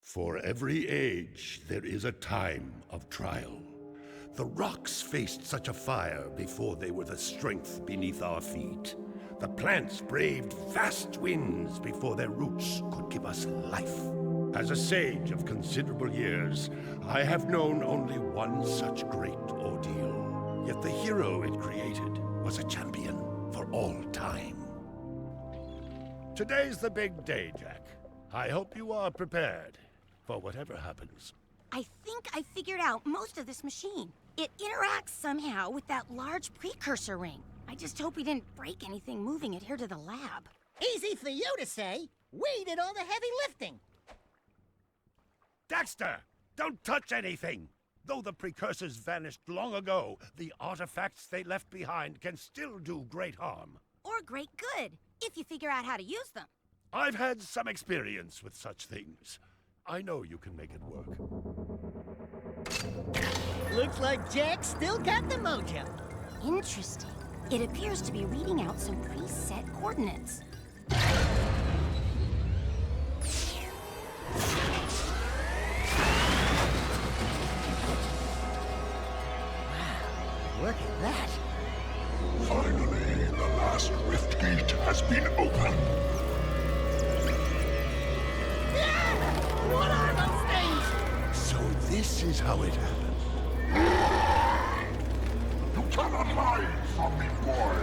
For every age, there is a time of trial. The rocks faced such a fire before they were the strength beneath our feet. The plants braved vast winds before their roots could give us life. As a sage of considerable years, I have known only one such great ordeal. Yet the hero it created was a champion for all time. Today's the big day, Jack. I hope you are prepared for whatever happens. I think I figured out most of this machine. It interacts somehow with that large precursor ring. I just hope we didn't break anything moving it here to the lab. Easy for you to say. We did all the heavy lifting. Dexter! Don't touch anything! Though the precursors vanished long ago, the artifacts they left behind can still do great harm. Or great good, if you figure out how to use them. I've had some experience with such things. I know you can make it work. Looks like Jack still got the mojo. Interesting. It appears to be reading out some preset coordinates. Look at that. Finally, the last rift gate has been opened. What are those things? So this is how it happened. You cannot hide from me, boy.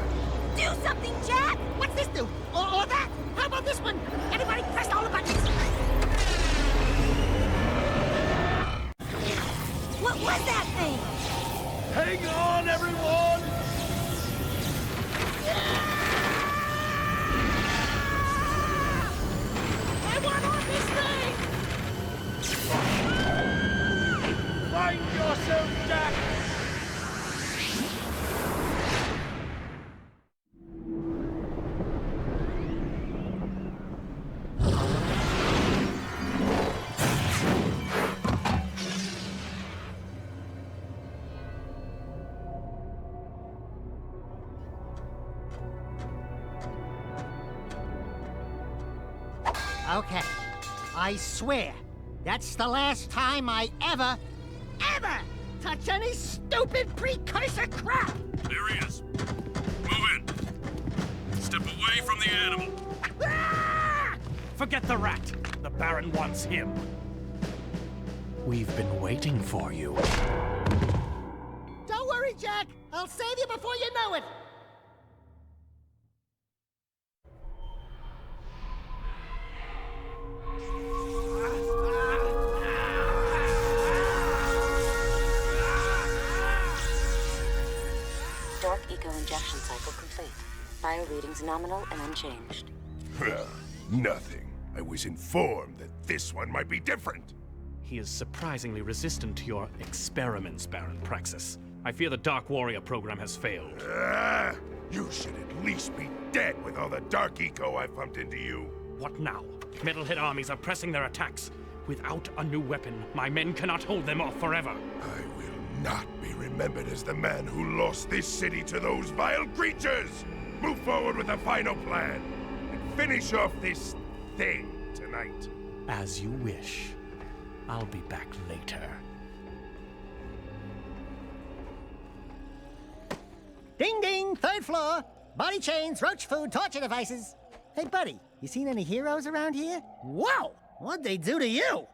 Do something, Jack! What's this do? Or that? How about this one? Anybody press all the buttons? What was that thing? Hang on, everyone! I want on this thing! Find yourself, Jack! Okay, I swear, that's the last time I ever touch any stupid precursor crap! There he is. Move in. Step away from the animal. Ah! Forget the rat. The Baron wants him. We've been waiting for you. Don't worry, Jack. I'll save you before you know it. Dark eco injection cycle complete. Bio readings nominal and unchanged. Nothing. I was informed that this one might be different. He is surprisingly resistant to your experiments, Baron Praxis. I fear the Dark Warrior program has failed. You should at least be dead with all the dark eco I pumped into you. What now? Metalhead armies are pressing their attacks. Without a new weapon, my men cannot hold them off forever. I will not be remembered as the man who lost this city to those vile creatures! Move forward with the final plan, and finish off this thing tonight. As you wish. I'll be back later. Ding ding, third floor. Body chains, roach food, torture devices. Hey buddy, you seen any heroes around here? Whoa, what'd they do to you?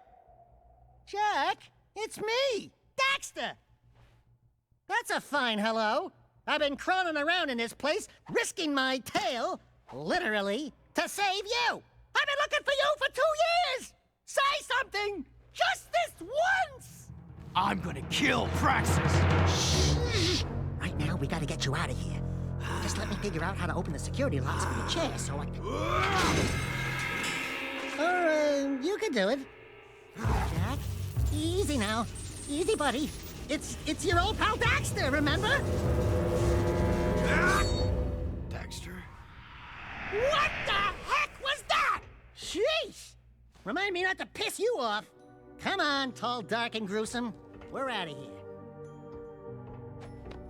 Jack, it's me, Dexter. That's a fine hello. I've been crawling around in this place, risking my tail, literally, to save you. I've been looking for you for 2 years. Say something, just this once. I'm gonna kill Praxis! Shh. Right now, we gotta get you out of here. Just let me figure out how to open the security locks for your chair so I can... Or, you can do it. Jack, easy now. Easy, buddy. It's your old pal Daxter, remember? Dexter? What the heck was that? Sheesh! Remind me not to piss you off. Come on, tall, dark, and gruesome. We're out of here.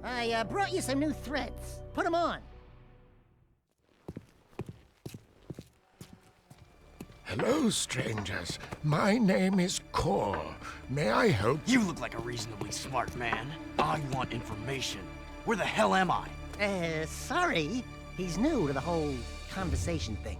I brought you some new threads. Put them on. Hello, strangers. My name is Kor. May I help? You look like a reasonably smart man. I want information. Where the hell am I? Sorry. He's new to the whole conversation thing.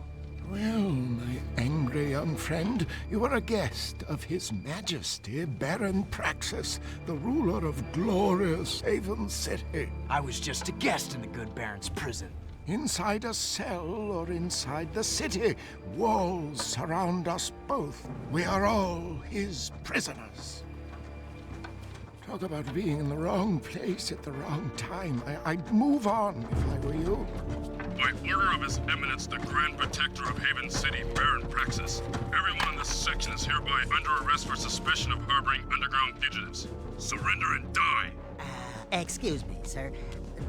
Well, my angry young friend, you are a guest of His Majesty Baron Praxis, the ruler of glorious Haven City. I was just a guest in the good Baron's prison. Inside a cell or inside the city, walls surround us both. We are all his prisoners. Talk about being in the wrong place at the wrong time. I'd move on if I were you. By order of His Eminence, the Grand Protector of Haven City, Baron Praxis, everyone in this section is hereby under arrest for suspicion of harboring underground fugitives. Surrender and die! Excuse me, sir.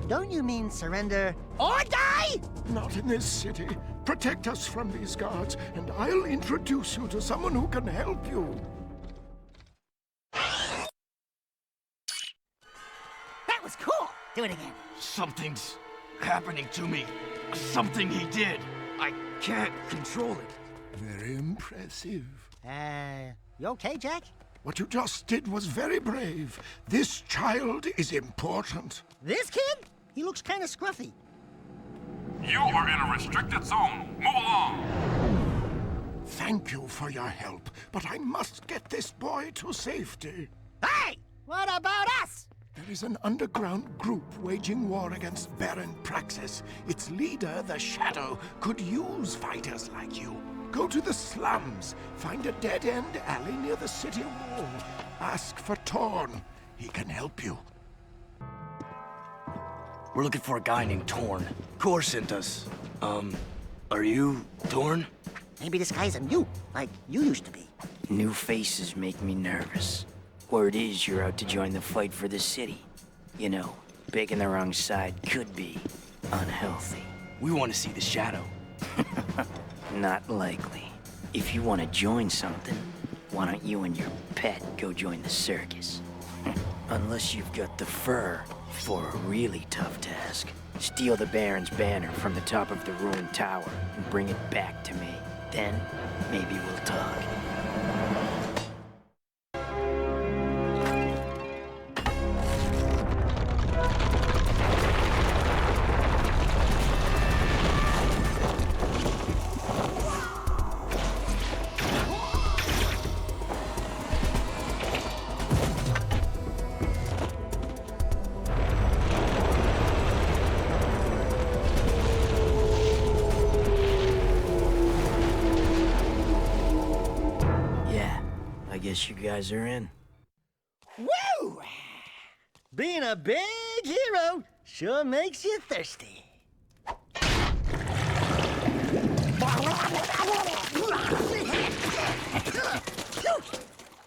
Don't you mean surrender or die? Not in this city. Protect us from these guards, and I'll introduce you to someone who can help you. That was cool. Do it again. Something's happening to me. Something he did. I can't control it. Very impressive. You okay, Jack? What you just did was very brave. This child is important. This kid? He looks kind of scruffy. You are in a restricted zone. Move along! Thank you for your help, but I must get this boy to safety. Hey! What about us? There is an underground group waging war against Baron Praxis. Its leader, the Shadow, could use fighters like you. Go to the slums, find a dead-end alley near the city wall. Ask for Torn. He can help you. We're looking for a guy named Torn. Kor sent us. Are you Torn? Maybe this guy's a mute, like you used to be. New faces make me nervous. Word is you're out to join the fight for the city. You know, picking the wrong side could be unhealthy. We want to see the Shadow. Not likely. If you want to join something, why don't you and your pet go join the circus? Unless you've got the fur for a really tough task. Steal the Baron's banner from the top of the ruined tower and bring it back to me. Then, maybe we'll talk. Guess you guys are in. Woo! Being a big hero sure makes you thirsty.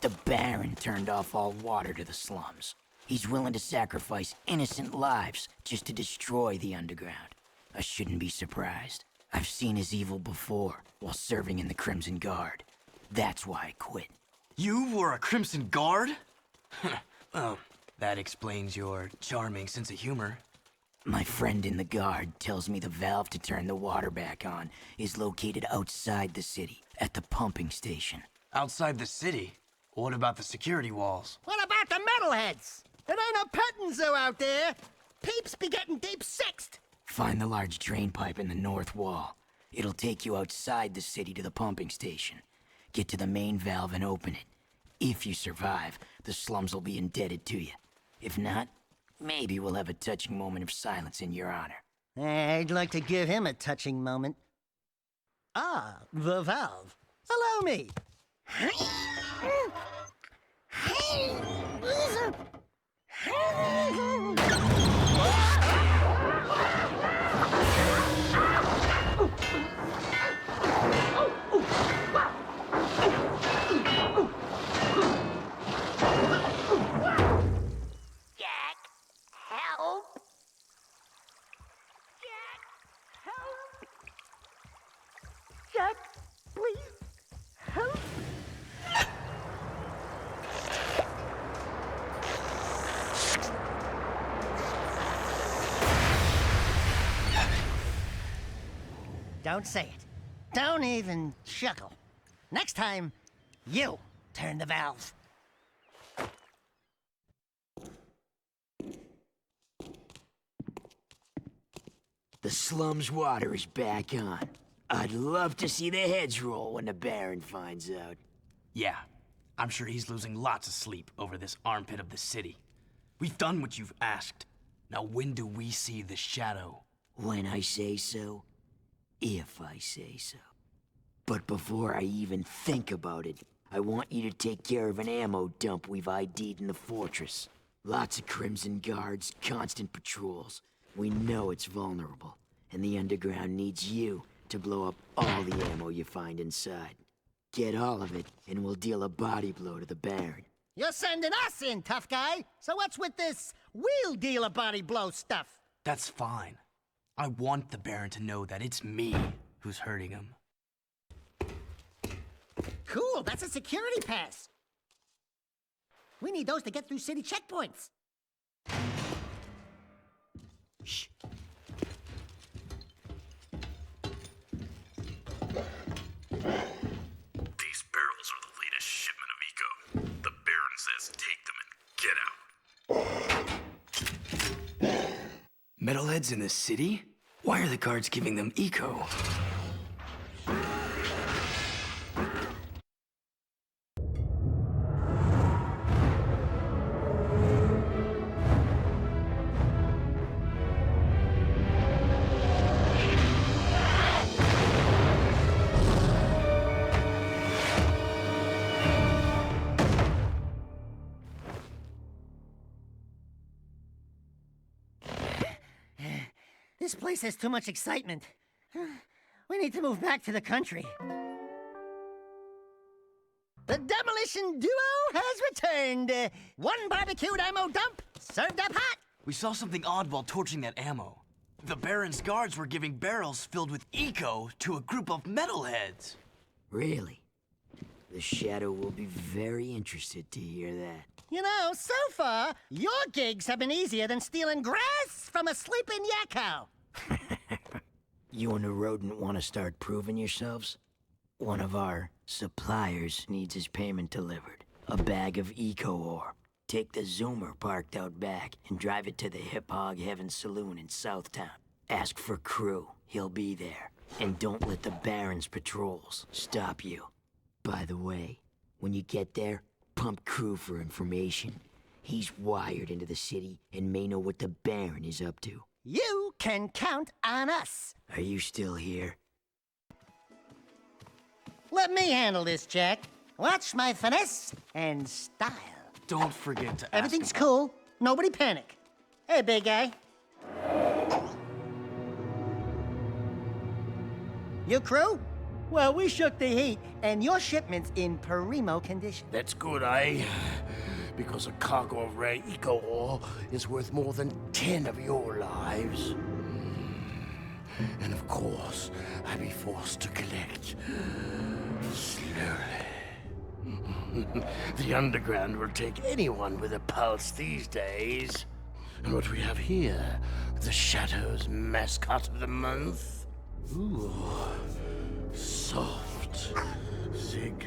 The Baron turned off all water to the slums. He's willing to sacrifice innocent lives just to destroy the underground. I shouldn't be surprised. I've seen his evil before while serving in the Crimson Guard. That's why I quit. You were a Crimson Guard? Oh, that explains your charming sense of humor. My friend in the Guard tells me the valve to turn the water back on is located outside the city, at the pumping station. Outside the city? What about the security walls? What about the metalheads? There ain't no petting zoo out there. Peeps be getting deep-sixed. Find the large drain pipe in the north wall. It'll take you outside the city to the pumping station. Get to the main valve and open it. If you survive, the slums will be indebted to you. If not, maybe we'll have a touching moment of silence in your honor. I'd like to give him a touching moment. Ah, the valve. Allow me. Jack, please, help! Don't say it. Don't even chuckle. Next time, you turn the valve. The slum's water is back on. I'd love to see the heads roll when the Baron finds out. Yeah, I'm sure he's losing lots of sleep over this armpit of the city. We've done what you've asked. Now when do we see the shadow? When I say so, if I say so. But before I even think about it, I want you to take care of an ammo dump we've ID'd in the fortress. Lots of Crimson Guards, constant patrols. We know it's vulnerable, and the underground needs you to blow up all the ammo you find inside. Get all of it, and we'll deal a body blow to the Baron. You're sending us in, tough guy. So what's with this we'll deal a body blow stuff? That's fine. I want the Baron to know that it's me who's hurting him. Cool, that's a security pass. We need those to get through city checkpoints. Shh. These barrels are the latest shipment of Eco. The Baron says take them and get out. Metalheads in the city? Why are the guards giving them Eco? This place has too much excitement. We need to move back to the country. The demolition duo has returned. One barbecued ammo dump, served up hot. We saw something odd while torching that ammo. The Baron's guards were giving barrels filled with Eco to a group of metalheads. Really? The Shadow will be very interested to hear that. You know, so far, your gigs have been easier than stealing grass from a sleeping yakko. You and the rodent want to start proving yourselves? One of our suppliers needs his payment delivered. A bag of Eco ore. Take the Zoomer parked out back and drive it to the Hip Hog Heaven Saloon in Southtown. Ask for Crew. He'll be there. And don't let the Baron's patrols stop you. By the way, when you get there, pump Crew for information. He's wired into the city and may know what the Baron is up to. You can count on us. Are you still here? Let me handle this, Jack. Watch my finesse and style. Don't forget to ask Everything's him. cool. Nobody panic. Hey, big guy. You crew? Well, we shook the heat, and your shipment's in primo condition. That's good, eh? Because a cargo of rare eco ore is worth more than 10 of your lives. And of course, I'll be forced to collect slowly. The underground will take anyone with a pulse these days. And what we have here, the Shadow's mascot of the month. Ooh, soft. Zig,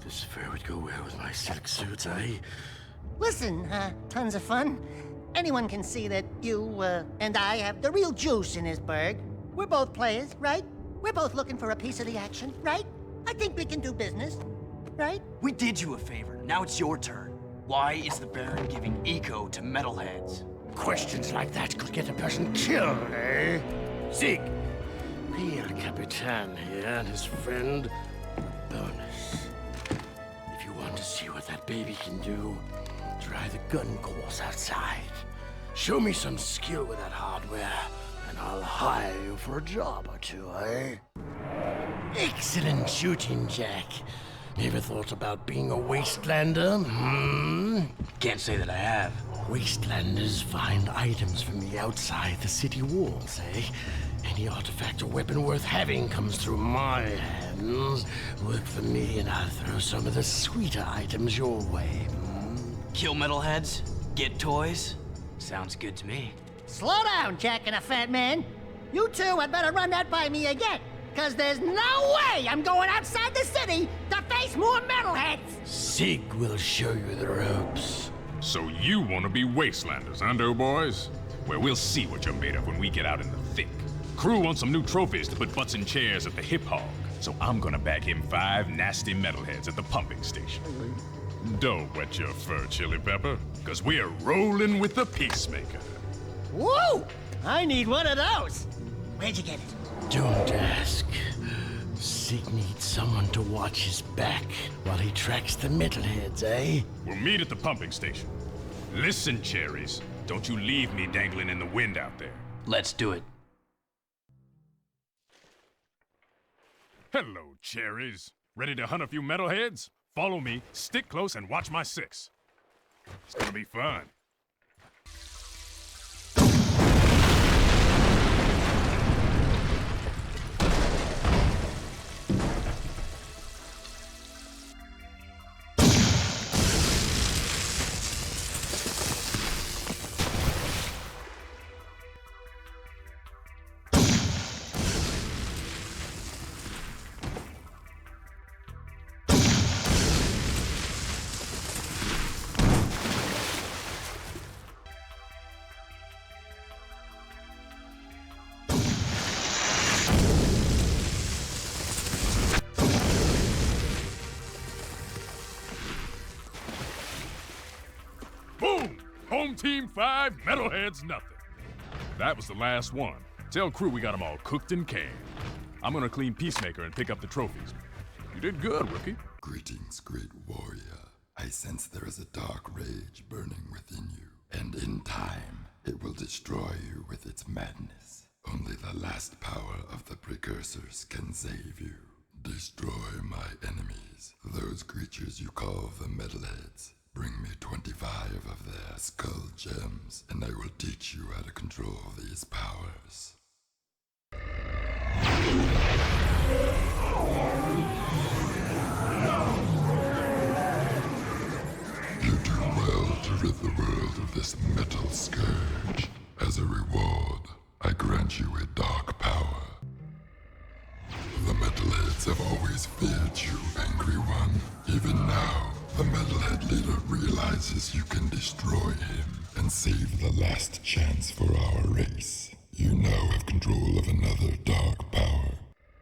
this fur would go well with my silk suits, eh? Listen, tons of fun. Anyone can see that you, and I have the real juice in this burg. We're both players, right? We're both looking for a piece of the action, right? I think we can do business, right? We did you a favor. Now it's your turn. Why is the Baron giving Eco to metalheads? Questions like that could get a person killed, eh? Zig, pay El Capitan here and his friend a bonus. If you want to see what that baby can do, try the gun course outside. Show me some skill with that hardware, and I'll hire you for a job or two, eh? Excellent shooting, Jack. Ever thought about being a wastelander? Can't say that I have. Wastelanders find items from the outside the city walls, eh? Any artifact or weapon worth having comes through my hands. Work for me and I'll throw some of the sweeter items your way. Kill metalheads? Get toys? Sounds good to me. Slow down, Jack and a fat man. You two had better run that by me again. Because there's no way I'm going outside the city to face more metalheads! Sig will show you the ropes. So you want to be wastelanders, huh, doughboys? Well, we'll see what you're made of when we get out in the thick. Crew wants some new trophies to put butts in chairs at the Hip Hog, so I'm gonna bag him 5 nasty metalheads at the pumping station. Don't wet your fur, Chili Pepper, because we're rolling with the Peacemaker. Woo! I need one of those! Where'd you get it? Don't ask. Sig needs someone to watch his back while he tracks the metalheads, eh? We'll meet at the pumping station. Listen, cherries, don't you leave me dangling in the wind out there. Let's do it. Hello, cherries. Ready to hunt a few metalheads? Follow me, stick close, and watch my 6. It's gonna be fun. Boom! Home team 5, metalheads nothing. That was the last one. Tell crew we got them all cooked and canned. I'm gonna clean Peacemaker and pick up the trophies. You did good, rookie. Greetings, great warrior. I sense there is a dark rage burning within you, and in time, it will destroy you with its madness. Only the last power of the precursors can save you. Destroy my enemies, those creatures you call the metalheads. Bring me 25 of their skull gems, and I will teach you how to control these powers. You do well to rid the world of this metal scourge. As a reward, I grant you a dark power. The metalheads have always feared you, Angry One. Even now, the metalhead leader realizes you can destroy him and save the last chance for our race. You now have control of another dark power.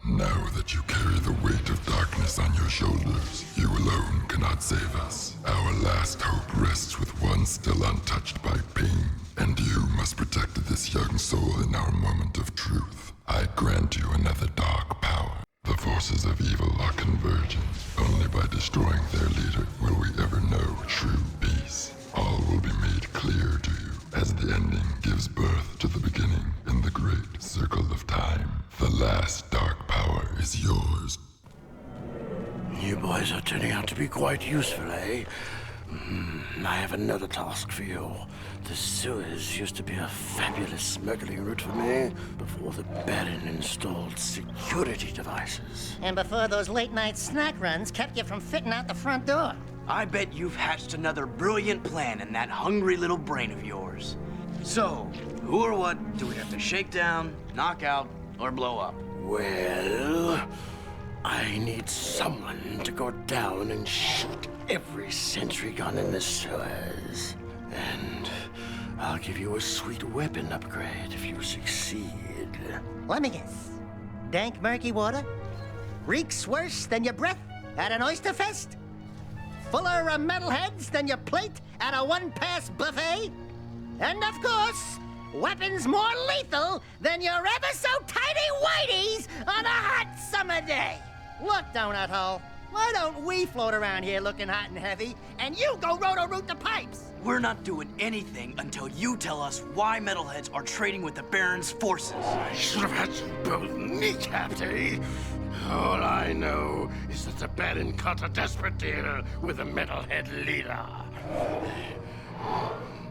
Now that you carry the weight of darkness on your shoulders, you alone cannot save us. Our last hope rests with one still untouched by pain, and you must protect this young soul in our moment of truth. I grant you another dark power. The forces of evil are converging. Only by destroying their leader will we ever know true peace. All will be made clear to you as the ending gives birth to the beginning in the great circle of time. The last dark power is yours. You boys are turning out to be quite useful, eh? I have another task for you. The sewers used to be a fabulous smuggling route for me before the Baron installed security devices. And before those late-night snack runs kept you from fitting out the front door. I bet you've hatched another brilliant plan in that hungry little brain of yours. So, who or what do we have to shake down, knock out, or blow up? Well, I need someone to go down and shoot every sentry gun in the sewers. And I'll give you a sweet weapon upgrade if you succeed. Let me guess. Dank murky water? Reeks worse than your breath at an oyster fest? Fuller of metalheads than your plate at a one-pass buffet? And of course, weapons more lethal than your ever-so-tiny whiteys on a hot summer day. Look, Donut Hole, why don't we float around here looking hot and heavy, and you go roto-root the pipes? We're not doing anything until you tell us why metalheads are trading with the Baron's forces. I should have had you both kneecapped, eh? All I know is that the Baron cut a desperate deal with the metalhead leader.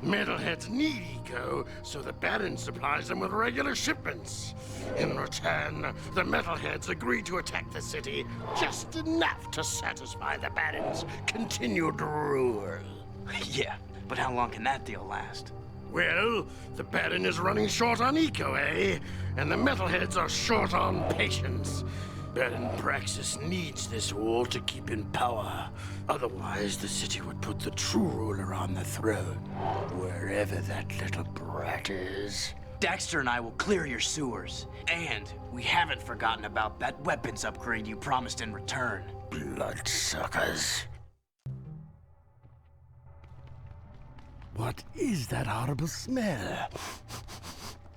Metalheads need eco, so the Baron supplies them with regular shipments. In return, the metalheads agree to attack the city just enough to satisfy the Baron's continued rule. Yeah, but how long can that deal last? Well, the Baron is running short on eco, eh? And the metalheads are short on patience. Baron Praxis needs this wall to keep in power. Otherwise, the city would put the true ruler on the throne, wherever that little brat is. Daxter and I will clear your sewers. And we haven't forgotten about that weapons upgrade you promised in return. Bloodsuckers. What is that horrible smell?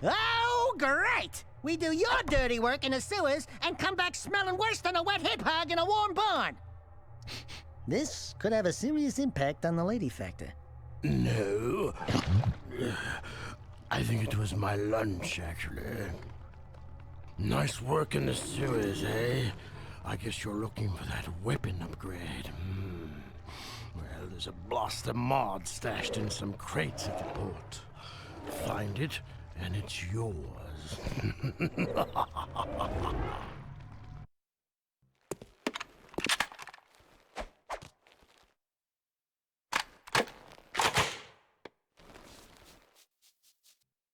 Oh, great! We do your dirty work in the sewers and come back smelling worse than a wet hip hog in a warm barn. This could have a serious impact on the lady factor. No. I think it was my lunch, actually. Nice work in the sewers, eh? I guess you're looking for that weapon upgrade. Well, there's a blaster mod stashed in some crates at the port. Find it, and it's yours.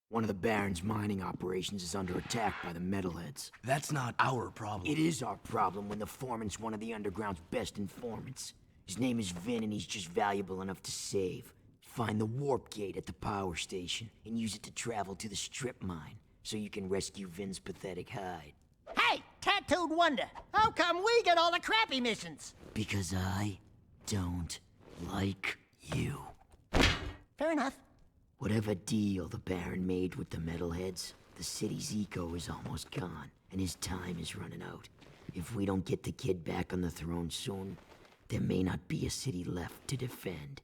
One of the Baron's mining operations is under attack by the metalheads. That's not our problem. It is our problem when the foreman's one of the underground's best informants. His name is Vin, and he's just valuable enough to save. Find the warp gate at the power station and use it to travel to the strip mine so you can rescue Vin's pathetic hide. Hey, tattooed wonder, how come we get all the crappy missions? Because I don't like you. Fair enough. Whatever deal the Baron made with the metalheads, the city's eco is almost gone, and his time is running out. If we don't get the kid back on the throne soon, there may not be a city left to defend.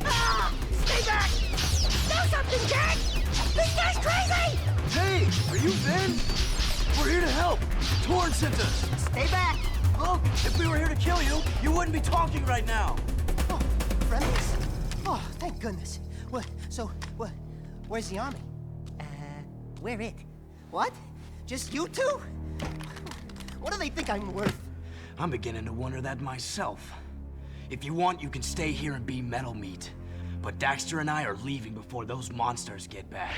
Ah! Stay back! Do something, Jack! This guy's crazy! Hey, are you Vin? We're here to help. Torn sent us. Stay back! Look, if we were here to kill you, you wouldn't be talking right now. Oh, friendlies? Oh, thank goodness. Where's the army? Where it? What? Just you two? What do they think I'm worth? I'm beginning to wonder that myself. If you want, you can stay here and be metal meat. But Daxter and I are leaving before those monsters get back.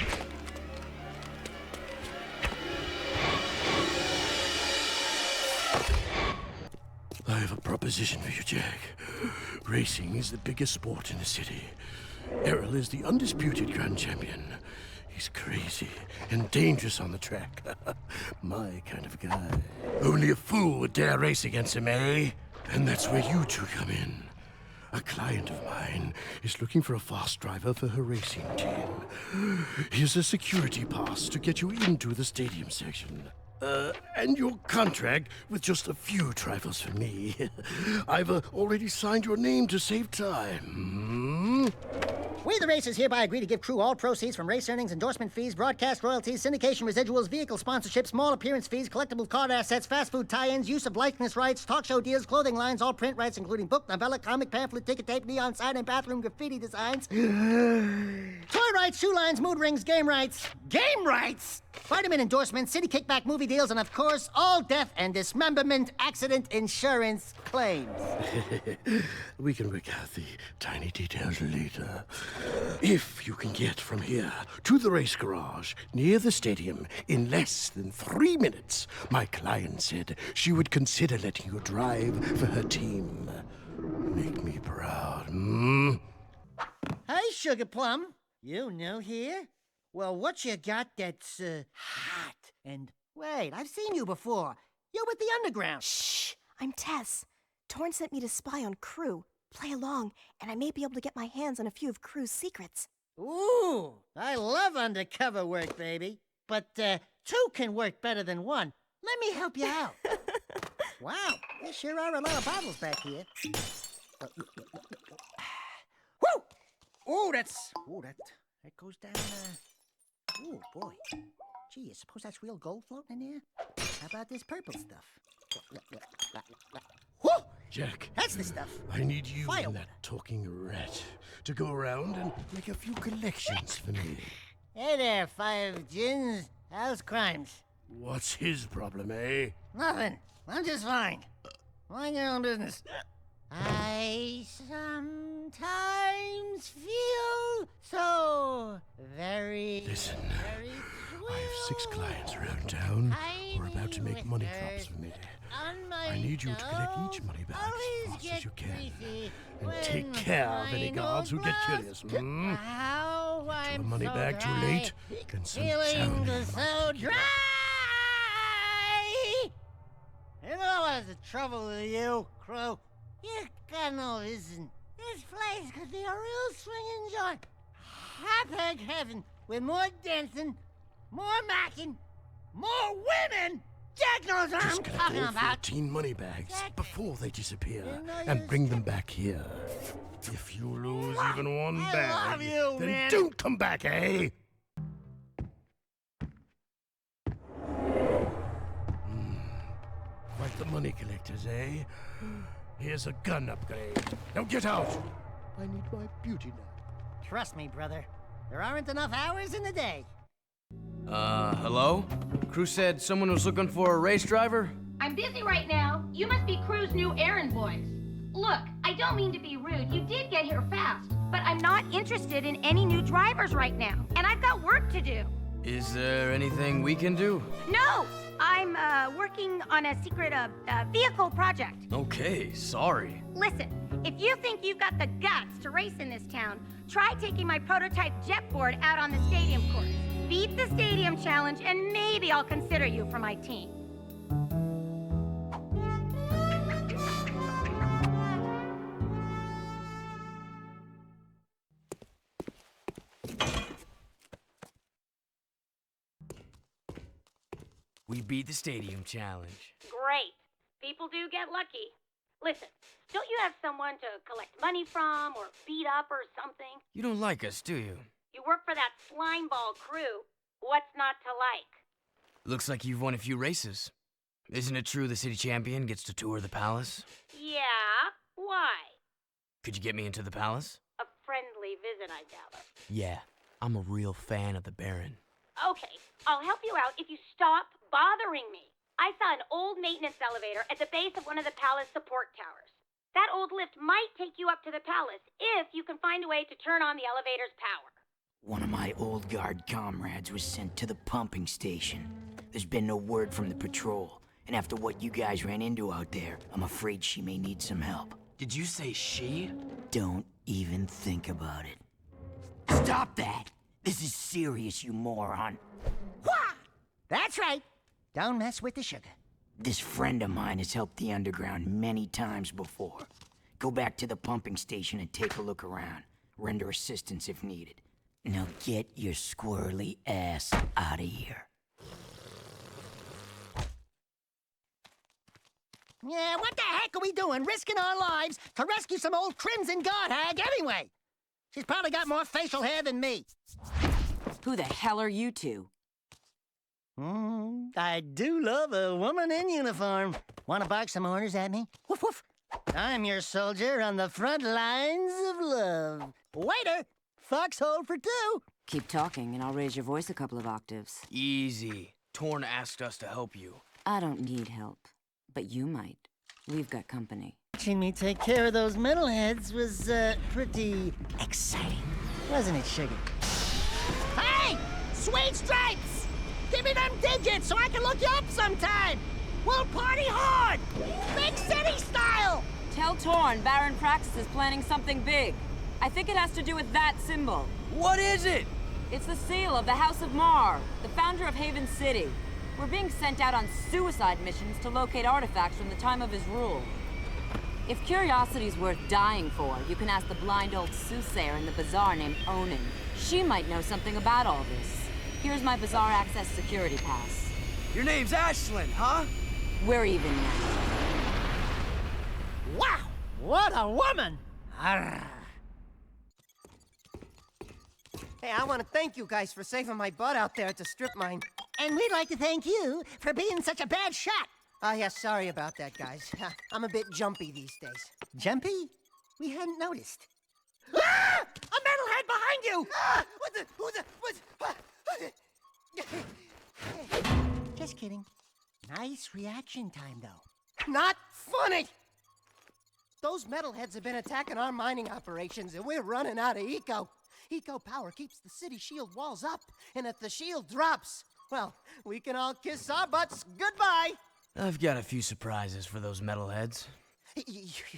I have a proposition for you, Jack. Racing is the biggest sport in the city. Errol is the undisputed grand champion. He's crazy and dangerous on the track. My kind of guy. Only a fool would dare race against him, eh? And that's where you two come in. A client of mine is looking for a fast driver for her racing team. Here's a security pass to get you into the stadium section. And your contract with just a few trifles for me. I've already signed your name to save time. We, the racers, hereby agree to give crew all proceeds from race earnings, endorsement fees, broadcast royalties, syndication residuals, vehicle sponsorships, small appearance fees, collectible card assets, fast food tie-ins, use of likeness rights, talk show deals, clothing lines, all print rights, including book, novella, comic, pamphlet, ticket tape, neon sign, and bathroom graffiti designs. Toy rights, shoe lines, mood rings, game rights. Game rights! Vitamin endorsements, city kickback movie deals, and of course, all death and dismemberment accident insurance claims. We can work out the tiny details later. If you can get from here to the race garage near the stadium in less than 3 minutes, my client said she would consider letting you drive for her team. Make me proud, Hey, Sugar Plum. You new here? Well, what you got that's, hot? And wait, I've seen you before. You're with the Underground. Shh! I'm Tess. Torn sent me to spy on Crew. Play along, and I may be able to get my hands on a few of Crew's secrets. Ooh, I love undercover work, baby. But, two can work better than one. Let me help you out. Wow, there sure are a lot of bottles back here. Woo! Ooh, that goes down, ooh, boy. Gee, you suppose that's real gold floating in there? How about this purple stuff? Whoo! Jack. That's the stuff. I need you Fire. and that talking rat to go around and make a few collections for me. Hey there, 5 gins. How's crimes? What's his problem, eh? Nothing. I'm just fine. Mind your own business. I sometimes feel so very, Listen, very I have 6 clients around town who are about to make money drops for me. I need you to collect each money back as fast as you can. And take care of any guards who get curious. Get your money back too late, and some sound so dry. You know what's the trouble with you, Crow? You got no vision. This place could be a real swinging joint. Hot heaven with more dancing, more macking, more women. Jack knows what I'm talking Go about. 14 money bags before they disappear, and bring them back here. If you lose even one bag, love you, then man. don't come back, eh? Quite the money collectors, eh? Here's a gun upgrade. Now get out! I need my beauty nap. Trust me, brother. There aren't enough hours in the day. Hello? Crew said someone was looking for a race driver? I'm busy right now. You must be Crew's new errand boys. Look, I don't mean to be rude. You did get here fast. But I'm not interested in any new drivers right now, and I've got work to do. Is there anything we can do? No! I'm working on a secret vehicle project. Okay, sorry. Listen, if you think you've got the guts to race in this town, try taking my prototype jet board out on the stadium course. Beat the stadium challenge, and maybe I'll consider you for my team. We beat the stadium challenge. Great. People do get lucky. Listen, don't you have someone to collect money from or beat up or something? You don't like us, do you? You work for that slimeball crew. What's not to like? Looks like you've won a few races. Isn't it true the city champion gets to tour the palace? Yeah? Why? Could you get me into the palace? A friendly visit, I gather. Yeah, I'm a real fan of the Baron. Okay, I'll help you out if you stop bothering me. I saw an old maintenance elevator at the base of one of the palace support towers. That old lift might take you up to the palace if you can find a way to turn on the elevator's power. One of my old guard comrades was sent to the pumping station. There's been no word from the patrol, and after what you guys ran into out there, I'm afraid she may need some help. Did you say she? Don't even think about it. Stop that! This is serious, you moron. Wah! That's right. Don't mess with the sugar. This friend of mine has helped the underground many times before. Go back to the pumping station and take a look around. Render assistance if needed. Now get your squirrely ass out of here. Yeah, what the heck are we doing risking our lives to rescue some old Crimson Guard hag anyway? She's probably got more facial hair than me. Who the hell are you two? I do love a woman in uniform. Want to bark some orders at me? Woof woof. I'm your soldier on the front lines of love. Waiter, foxhole for two. Keep talking and I'll raise your voice a couple of octaves. Easy. Torn asked us to help you. I don't need help, but you might. We've got company. Watching me take care of those metalheads was, pretty exciting. Wasn't it, Sugar? Hey! Sweet stripes! Give me them digits so I can look you up sometime! We'll party hard! Big city style! Tell Torn Baron Praxis is planning something big. I think it has to do with that symbol. What is it? It's the seal of the House of Mar, the founder of Haven City. We're being sent out on suicide missions to locate artifacts from the time of his rule. If curiosity's worth dying for, you can ask the blind old soothsayer in the bazaar named Onin. She might know something about all this. Here's my bazaar access security pass. Your name's Ashlyn, huh? We're even now. Wow! What a woman! Arrgh. Hey, I want to thank you guys for saving my butt out there at the strip mine. And we'd like to thank you for being such a bad shot. Oh, yeah, sorry about that, guys. I'm a bit jumpy these days. Jumpy? We hadn't noticed. Ah! A metalhead behind you! Ah! Just kidding. Nice reaction time, though. Not funny! Those metalheads have been attacking our mining operations, and we're running out of eco. Eco power keeps the city shield walls up, and if the shield drops, well, we can all kiss our butts goodbye. I've got a few surprises for those metalheads.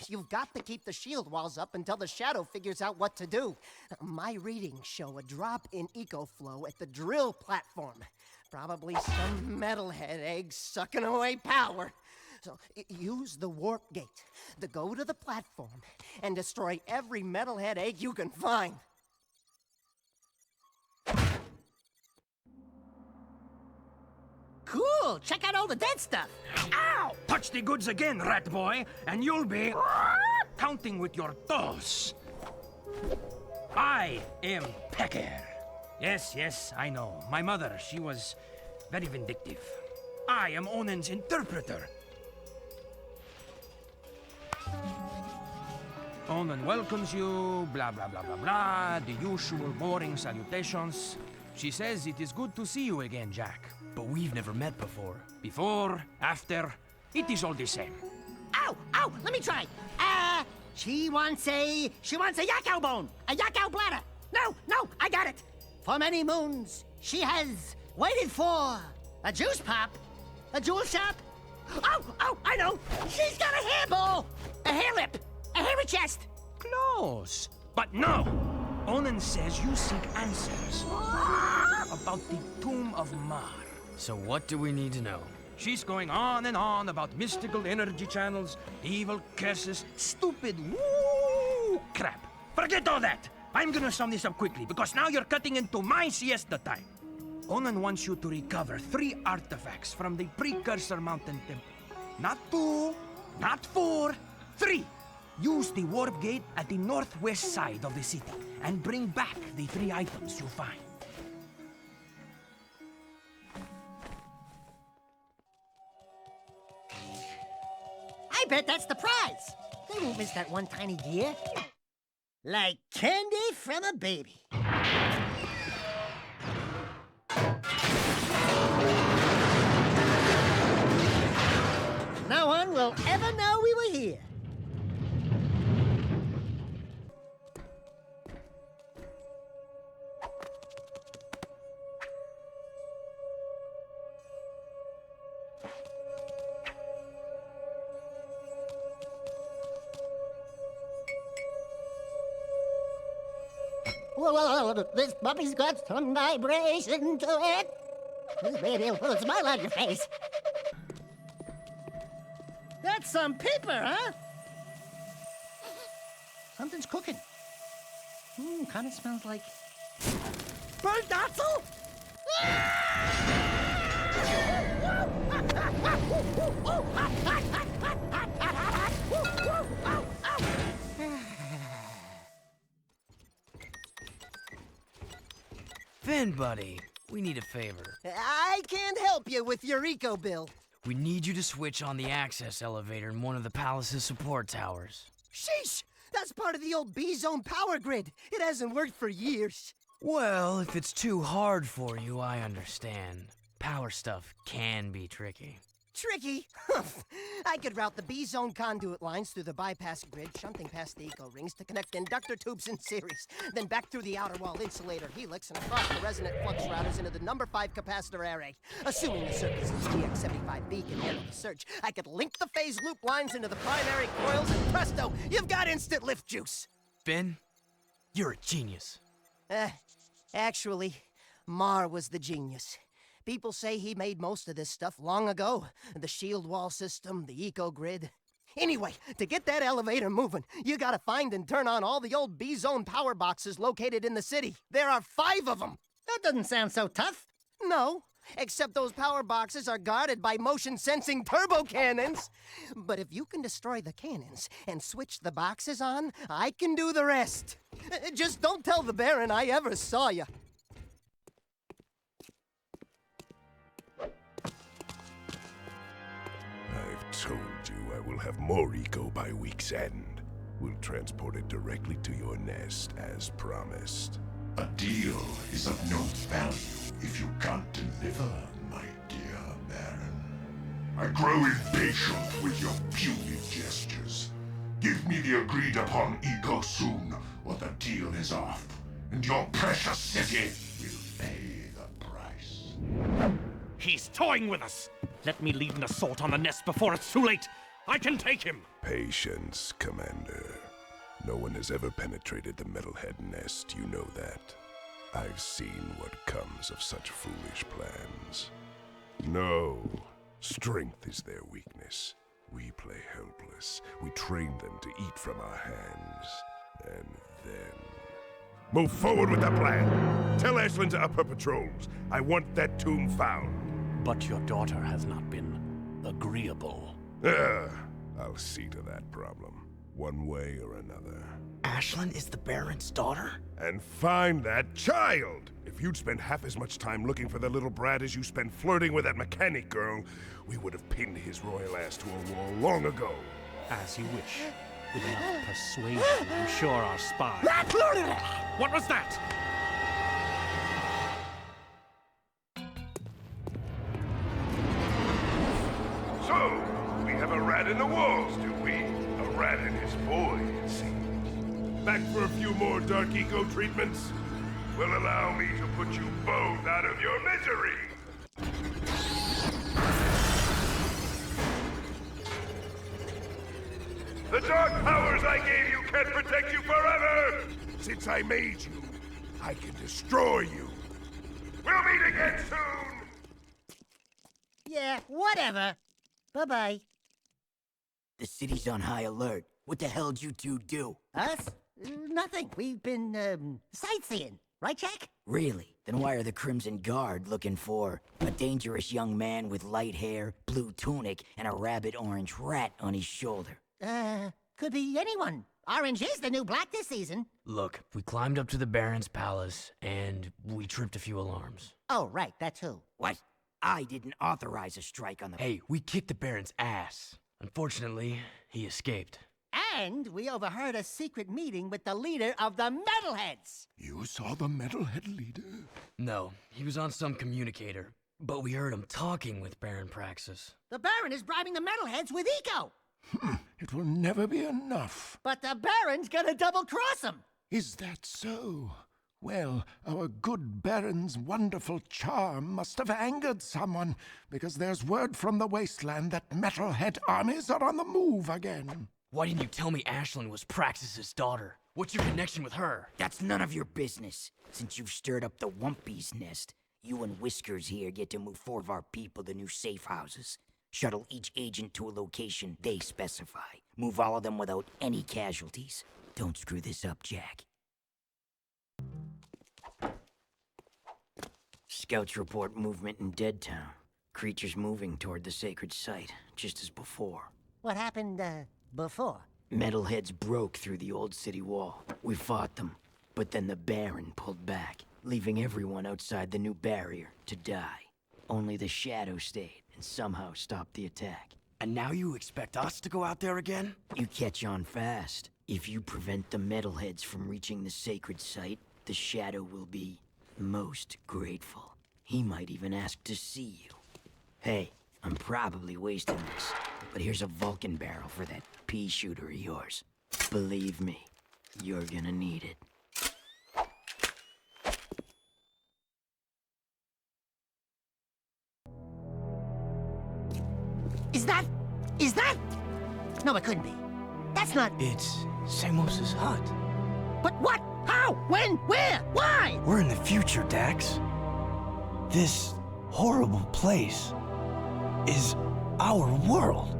You've got to keep the shield walls up until the Shadow figures out what to do. My readings show a drop in eco flow at the drill platform. Probably some metalhead egg sucking away power. So use the warp gate to go to the platform and destroy every metalhead egg you can find. Cool! Check out all the dead stuff! Ow! Touch the goods again, rat boy, and you'll be counting with your toes. I am Pecker. Yes, I know. My mother, she was very vindictive. I am Onen's interpreter. Onen welcomes you, blah, blah, blah, blah, blah, the usual boring salutations. She says it is good to see you again, Jack. But we've never met before. Before, after, it is all the same. Ow! Ow! Let me try. She wants a yakao bone, a yakao bladder. No, I got it. For many moons, she has waited for a juice pop, a jewel shop. Oh, I know. She's got a hair ball, a hair lip, a hairy chest. Close, but no. Onen says you seek answers about the Tomb of Mar. So what do we need to know? She's going on and on about mystical energy channels, evil curses, stupid woo crap. Forget all that. I'm gonna sum this up quickly, because now you're cutting into my siesta time. Onen wants you to recover 3 artifacts from the Precursor Mountain Temple. Not 2, not 4, 3. Use the warp gate at the northwest side of the city, and bring back the 3 items you find. I bet that's the prize. They won't miss that one tiny gear. Like candy from a baby. No one will ever know we were here. Whoa, this puppy's got some vibration to it. This baby will put a smile on your face. That's some pepper, huh? Something's cooking. Kind of smells like burnt Otzel? Finn, buddy, we need a favor. I can't help you with your eco bill. We need you to switch on the access elevator in one of the palace's support towers. Sheesh! That's part of the old B-Zone power grid. It hasn't worked for years. Well, if it's too hard for you, I understand. Power stuff can be tricky. Tricky? I could route the B-Zone conduit lines through the bypass grid, shunting past the eco rings to connect inductor tubes in series, then back through the outer wall insulator helix and across the resonant flux routers into the number 5 capacitor array. Assuming the circuit's GX75B can handle the surge, I could link the phase loop lines into the primary coils, and presto, you've got instant lift juice. Finn, you're a genius. Actually, Mar was the genius. People say he made most of this stuff long ago. The shield wall system, the eco-grid. Anyway, to get that elevator moving, you gotta find and turn on all the old B-Zone power boxes located in the city. There are 5 of them. That doesn't sound so tough. No, except those power boxes are guarded by motion-sensing turbo cannons. But if you can destroy the cannons and switch the boxes on, I can do the rest. Just don't tell the Baron I ever saw you. I've told you I will have more eco by week's end. We'll transport it directly to your nest, as promised. A deal is of no value if you can't deliver, my dear Baron. I grow impatient with your puny gestures. Give me the agreed upon eco soon, or the deal is off. And your precious city will pay the price. He's toying with us! Let me lead an assault on the nest before it's too late! I can take him! Patience, Commander. No one has ever penetrated the Metalhead nest, you know that. I've seen what comes of such foolish plans. No, strength is their weakness. We play helpless. We train them to eat from our hands. And then... Move forward with the plan. Tell Ashlyn to up her patrols. I want that tomb found. But your daughter has not been agreeable. I'll see to that problem, one way or another. Ashlyn is the Baron's daughter? And find that child! If you'd spent half as much time looking for the little brat as you spent flirting with that mechanic girl, we would have pinned his royal ass to a wall long ago. As you wish. With enough persuasion, I'm sure our spy... What was that? So, we have a rat in the walls, do we? A rat in his boy, it seems. Back for a few more dark eco treatments? Will allow me to put you both out of your misery! The dark powers I gave you can't protect you forever! Since I made you, I can destroy you. We'll meet again soon! Yeah, whatever. Bye-bye. The city's on high alert. What the hell'd you two do? Us? Nothing. We've been, sightseeing. Right, Jack? Really? Then why are the Crimson Guard looking for a dangerous young man with light hair, blue tunic, and a rabbit-orange rat on his shoulder? Could be anyone. Orange is the new black this season. Look, we climbed up to the Baron's palace, and we tripped a few alarms. Oh, right, that too. What? I didn't authorize a strike on the... Hey, we kicked the Baron's ass. Unfortunately, he escaped. And we overheard a secret meeting with the leader of the Metalheads. You saw the Metalhead leader? No, he was on some communicator, but we heard him talking with Baron Praxis. The Baron is bribing the Metalheads with eco. It will never be enough. But the Baron's gonna double-cross him. Is that so? Well, our good Baron's wonderful charm must have angered someone, because there's word from the wasteland that Metalhead armies are on the move again. Why didn't you tell me Ashlyn was Praxis's daughter? What's your connection with her? That's none of your business. Since you've stirred up the Wumpy's nest, you and Whiskers here get to move 4 of our people to new safe houses. Shuttle each agent to a location they specify. Move all of them without any casualties. Don't screw this up, Jack. Scouts report movement in Deadtown. Creatures moving toward the sacred site, just as before. What happened, before? Metalheads broke through the old city wall. We fought them, but then the Baron pulled back, leaving everyone outside the new barrier to die. Only the Shadow stayed and somehow stopped the attack. And now you expect us to go out there again? You catch on fast. If you prevent the Metalheads from reaching the sacred site, the Shadow will be most grateful. He might even ask to see you. Hey, I'm probably wasting this, but here's a Vulcan barrel for that pea shooter of yours. Believe me, you're gonna need it. Is that? No, it couldn't be. That's not... It's Samos's hut. But what? How? When? Where? Why? We're in the future, Dax. This horrible place is our world.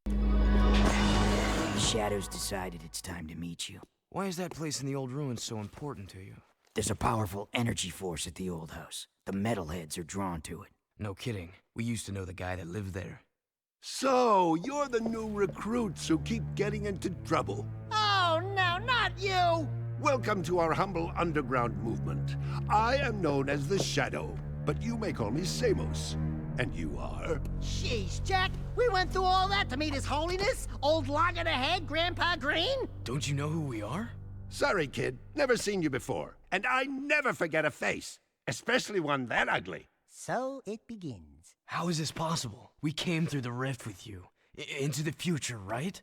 The Shadows decided it's time to meet you. Why is that place in the old ruins so important to you? There's a powerful energy force at the old house. The Metalheads are drawn to it. No kidding. We used to know the guy that lived there. So, you're the new recruits who keep getting into trouble. Oh, no, not you! Welcome to our humble underground movement. I am known as the Shadow, but you may call me Samos. And you are? Jeez, Jack, we went through all that to meet His Holiness, old loggerhead Grandpa Green? Don't you know who we are? Sorry, kid. Never seen you before. And I never forget a face, especially one that ugly. So it begins. How is this possible? We came through the rift with you. Into the future, right?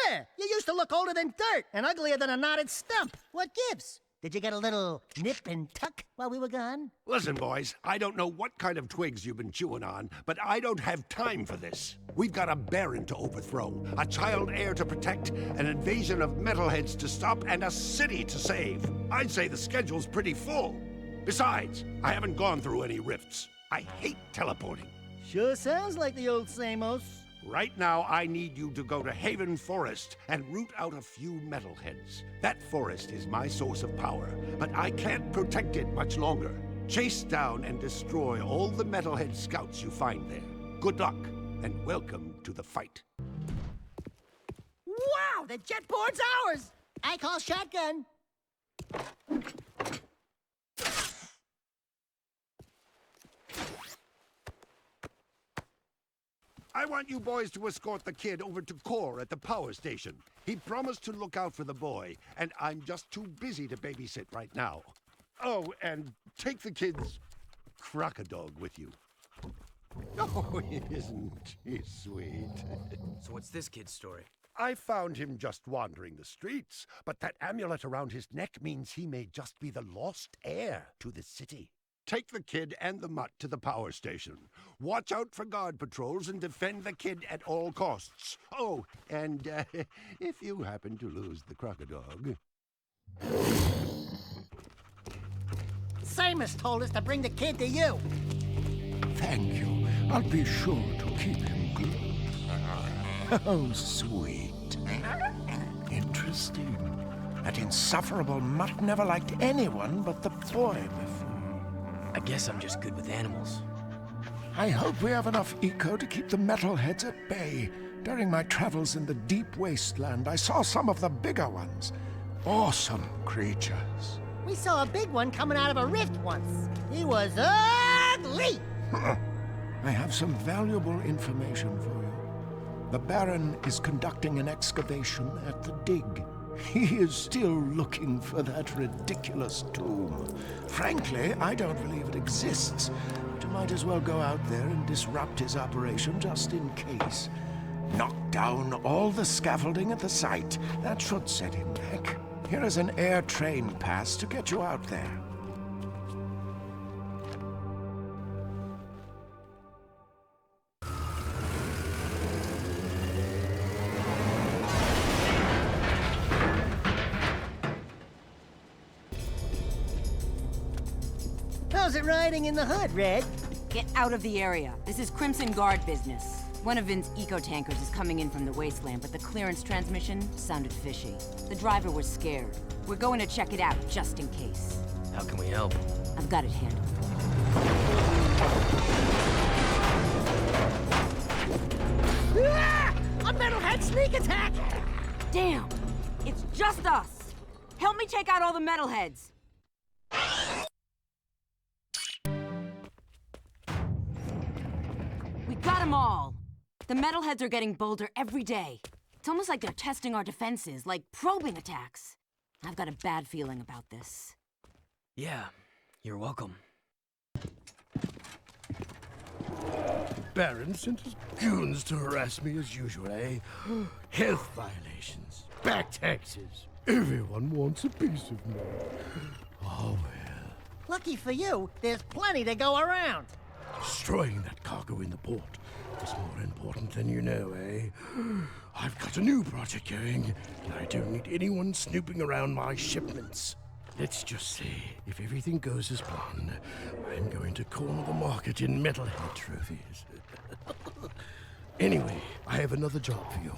Yeah, you used to look older than dirt and uglier than a knotted stump. What gives? Did you get a little nip and tuck while we were gone? Listen, boys, I don't know what kind of twigs you've been chewing on, but I don't have time for this. We've got a Baron to overthrow, a child heir to protect, an invasion of metalheads to stop, and a city to save. I'd say the schedule's pretty full. Besides, I haven't gone through any rifts. I hate teleporting. Sure sounds like the old Samos. Right now, I need you to go to Haven Forest and root out a few metalheads. That forest is my source of power, but I can't protect it much longer. Chase down and destroy all the metalhead scouts you find there. Good luck, and welcome to the fight. Wow, the jet board's ours! I call shotgun. I want you boys to escort the kid over to Core at the power station. He promised to look out for the boy, and I'm just too busy to babysit right now. Oh, and take the kid's crocodile with you. Oh, isn't he sweet? So what's this kid's story? I found him just wandering the streets, but that amulet around his neck means he may just be the lost heir to the city. Take the kid and the mutt to the power station. Watch out for guard patrols and defend the kid at all costs. Oh, and if you happen to lose the crocodile... Samus told us to bring the kid to you. Thank you. I'll be sure to keep him close. Oh, sweet. Interesting. That insufferable mutt never liked anyone but the boy before. I guess I'm just good with animals. I hope we have enough eco to keep the metalheads at bay. During my travels in the deep wasteland, I saw some of the bigger ones. Awesome creatures. We saw a big one coming out of a rift once. He was ugly! I have some valuable information for you. The Baron is conducting an excavation at the dig. He is still looking for that ridiculous tomb. Frankly, I don't believe it exists, but you might as well go out there and disrupt his operation just in case. Knock down all the scaffolding at the site. That should set him back. Here is an air train pass to get you out there. How's it riding in the hood, Red? Get out of the area. This is Crimson Guard business. One of Vin's eco-tankers is coming in from the wasteland, but the clearance transmission sounded fishy. The driver was scared. We're going to check it out, just in case. How can we help? I've got it handled. Ah! A metalhead sneak attack! Damn! It's just us! Help me take out all the metalheads! We got them all! The metalheads are getting bolder every day. It's almost like they're testing our defenses, like probing attacks. I've got a bad feeling about this. Yeah, you're welcome. Baron sent his goons to harass me as usual, eh? Health violations, back taxes. Everyone wants a piece of me. Oh, well. Lucky for you, there's plenty to go around. Destroying that cargo in the port is more important than you know, eh? I've got a new project going, and I don't need anyone snooping around my shipments. Let's just say, if everything goes as planned, I'm going to corner the market in metalhead trophies. Anyway, I have another job for you.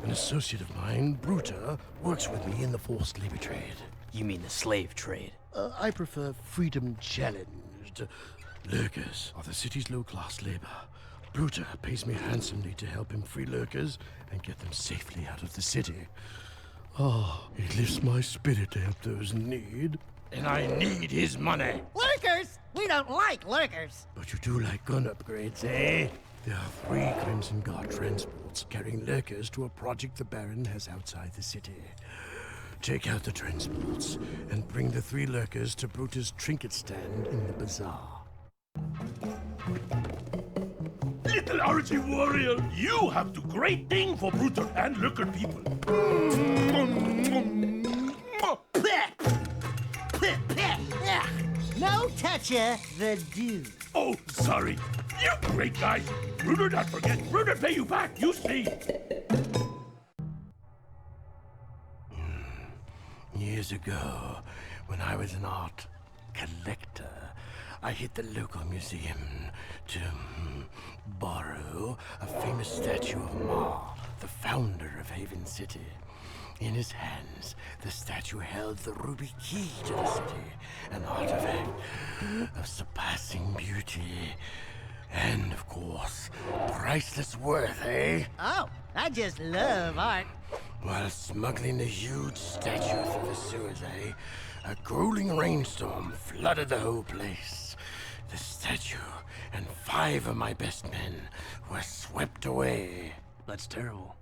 An associate of mine, Bruta, works with me in the forced labor trade. You mean the slave trade? I prefer freedom challenged. Lurkers are the city's low-class labor. Bruta pays me handsomely to help him free lurkers and get them safely out of the city. Oh, it lifts my spirit to help those in need. And I need his money. Lurkers? We don't like lurkers. But you do like gun upgrades, eh? There are 3 Crimson Guard transports carrying lurkers to a project the Baron has outside the city. Take out the transports and bring the 3 lurkers to Bruta's trinket stand in the bazaar. Little RG warrior, you have do great thing for brutal and lurker people. No toucher, the dude. Oh, sorry. You great guy. Bruder not forget. Bruder pay you back. You see. Years ago, when I was an art collector, I hit the local museum to borrow a famous statue of Ma, the founder of Haven City. In his hands, the statue held the ruby key to the city, an artifact of surpassing beauty. And, of course, priceless worth, eh? Oh, I just love art. While smuggling the huge statue through the sewers, eh? A grueling rainstorm flooded the whole place. The statue and 5 of my best men were swept away. That's terrible.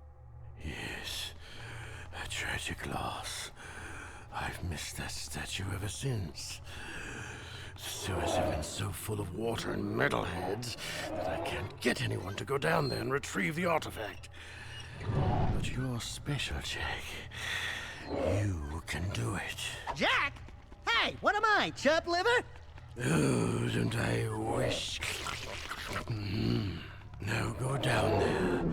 Yes, a tragic loss. I've missed that statue ever since. The sewers have been so full of water and metalheads that I can't get anyone to go down there and retrieve the artifact. But you're special, Jack. You can do it. Jack? Hey, what am I, chub liver? Oh, don't I wish? Now go down there,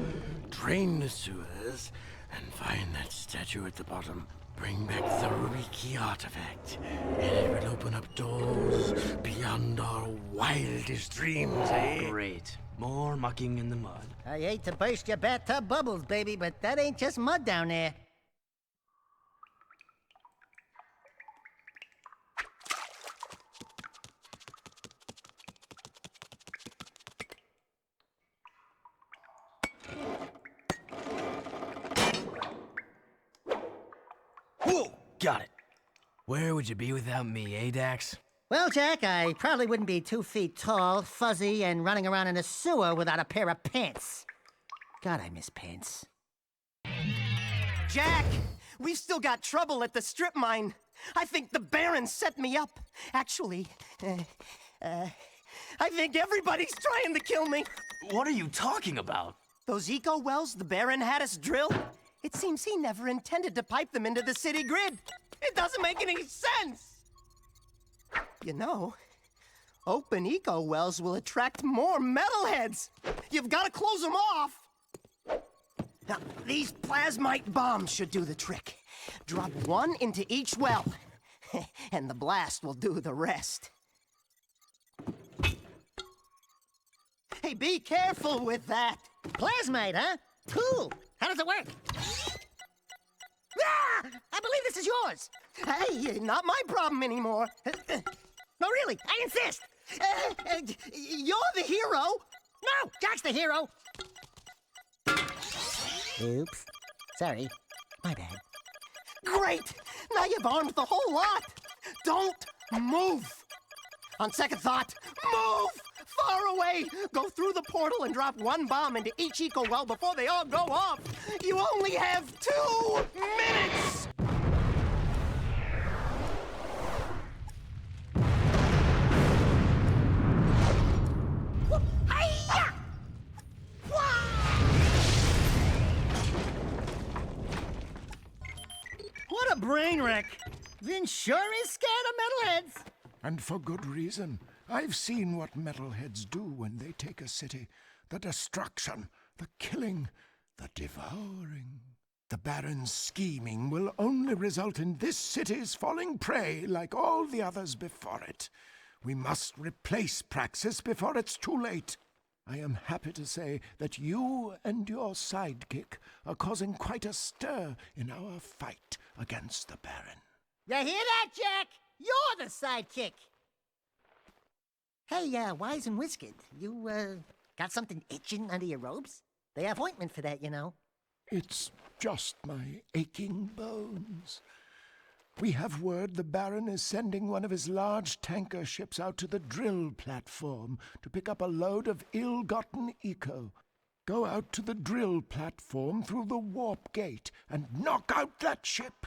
drain the sewers, and find that statue at the bottom. Bring back the ruby key artifact, and it will open up doors beyond our wildest dreams, eh? Great. More mucking in the mud. I hate to burst your bathtub bubbles, baby, but that ain't just mud down there. Whoa! Got it. Where would you be without me, eh, Dax? Well, Jack, I probably wouldn't be 2 feet tall, fuzzy, and running around in a sewer without a pair of pants. God, I miss pants. Jack! We've still got trouble at the strip mine. I think the Baron set me up. Actually, I think everybody's trying to kill me. What are you talking about? Those eco wells the Baron had us drill? It seems he never intended to pipe them into the city grid. It doesn't make any sense. You know, open eco wells will attract more metalheads. You've got to close them off. Now, these plasmite bombs should do the trick. Drop 1 into each well, and the blast will do the rest. Hey, be careful with that. Plasmite, huh? Cool. How does it work? Ah! I believe this is yours. Hey, not my problem anymore. No, really, I insist. You're the hero. No, Jack's the hero. Oops. Sorry. My bad. Great! Now you've armed the whole lot. Don't move. On second thought, move! Far away! Go through the portal and drop 1 bomb into each eco well before they all go off. You only have 2 minutes! What a brain wreck. Vin sure is scared of metalheads. And for good reason. I've seen what metalheads do when they take a city. The destruction, the killing, the devouring. The Baron's scheming will only result in this city's falling prey like all the others before it. We must replace Praxis before it's too late. I am happy to say that you and your sidekick are causing quite a stir in our fight against the Baron. You hear that, Jack? You're the sidekick. Hey, Wise and Whiskered, you, got something itching under your robes? They have ointment for that, you know. It's just my aching bones. We have word the Baron is sending one of his large tanker ships out to the drill platform to pick up a load of ill-gotten eco. Go out to the drill platform through the warp gate and knock out that ship.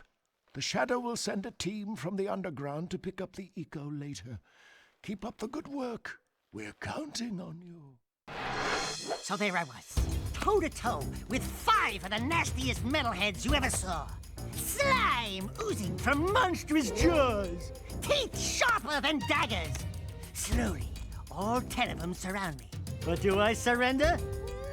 The Shadow will send a team from the underground to pick up the eco later. Keep up the good work. We're counting on you. So there I was, toe-to-toe with 5 of the nastiest metalheads you ever saw. Slime oozing from monstrous jaws, teeth sharper than daggers. Slowly, all 10 of them surround me. But do I surrender?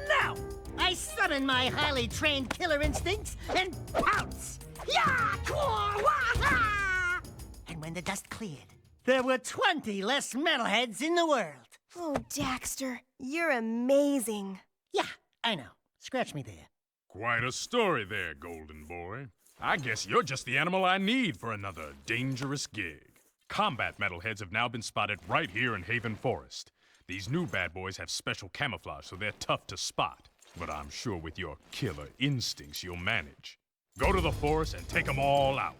No! I summon my highly trained killer instincts and pounce! Ya! Kwa! Wah! And when the dust cleared, there were 20 less metalheads in the world. Oh, Daxter, you're amazing. Yeah, I know. Scratch me there. Quite a story there, Golden Boy. I guess you're just the animal I need for another dangerous gig. Combat metalheads have now been spotted right here in Haven Forest. These new bad boys have special camouflage, so they're tough to spot. But I'm sure with your killer instincts, you'll manage. Go to the forest and take them all out.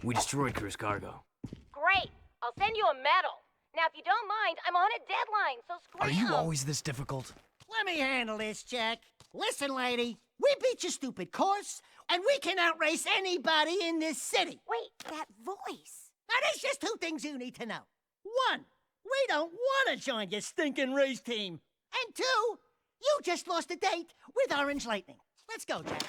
We destroyed Crew's cargo. Great. I'll send you a medal. Now, if you don't mind, I'm on a deadline, so Are scram. you always this difficult? Let me handle this, Jack. Listen, lady, we beat your stupid course, and we can outrace anybody in this city. Wait, that voice. Now, there's just 2 things you need to know. 1, we don't want to join your stinking race team. And 2, you just lost a date with Orange Lightning. Let's go, Jack.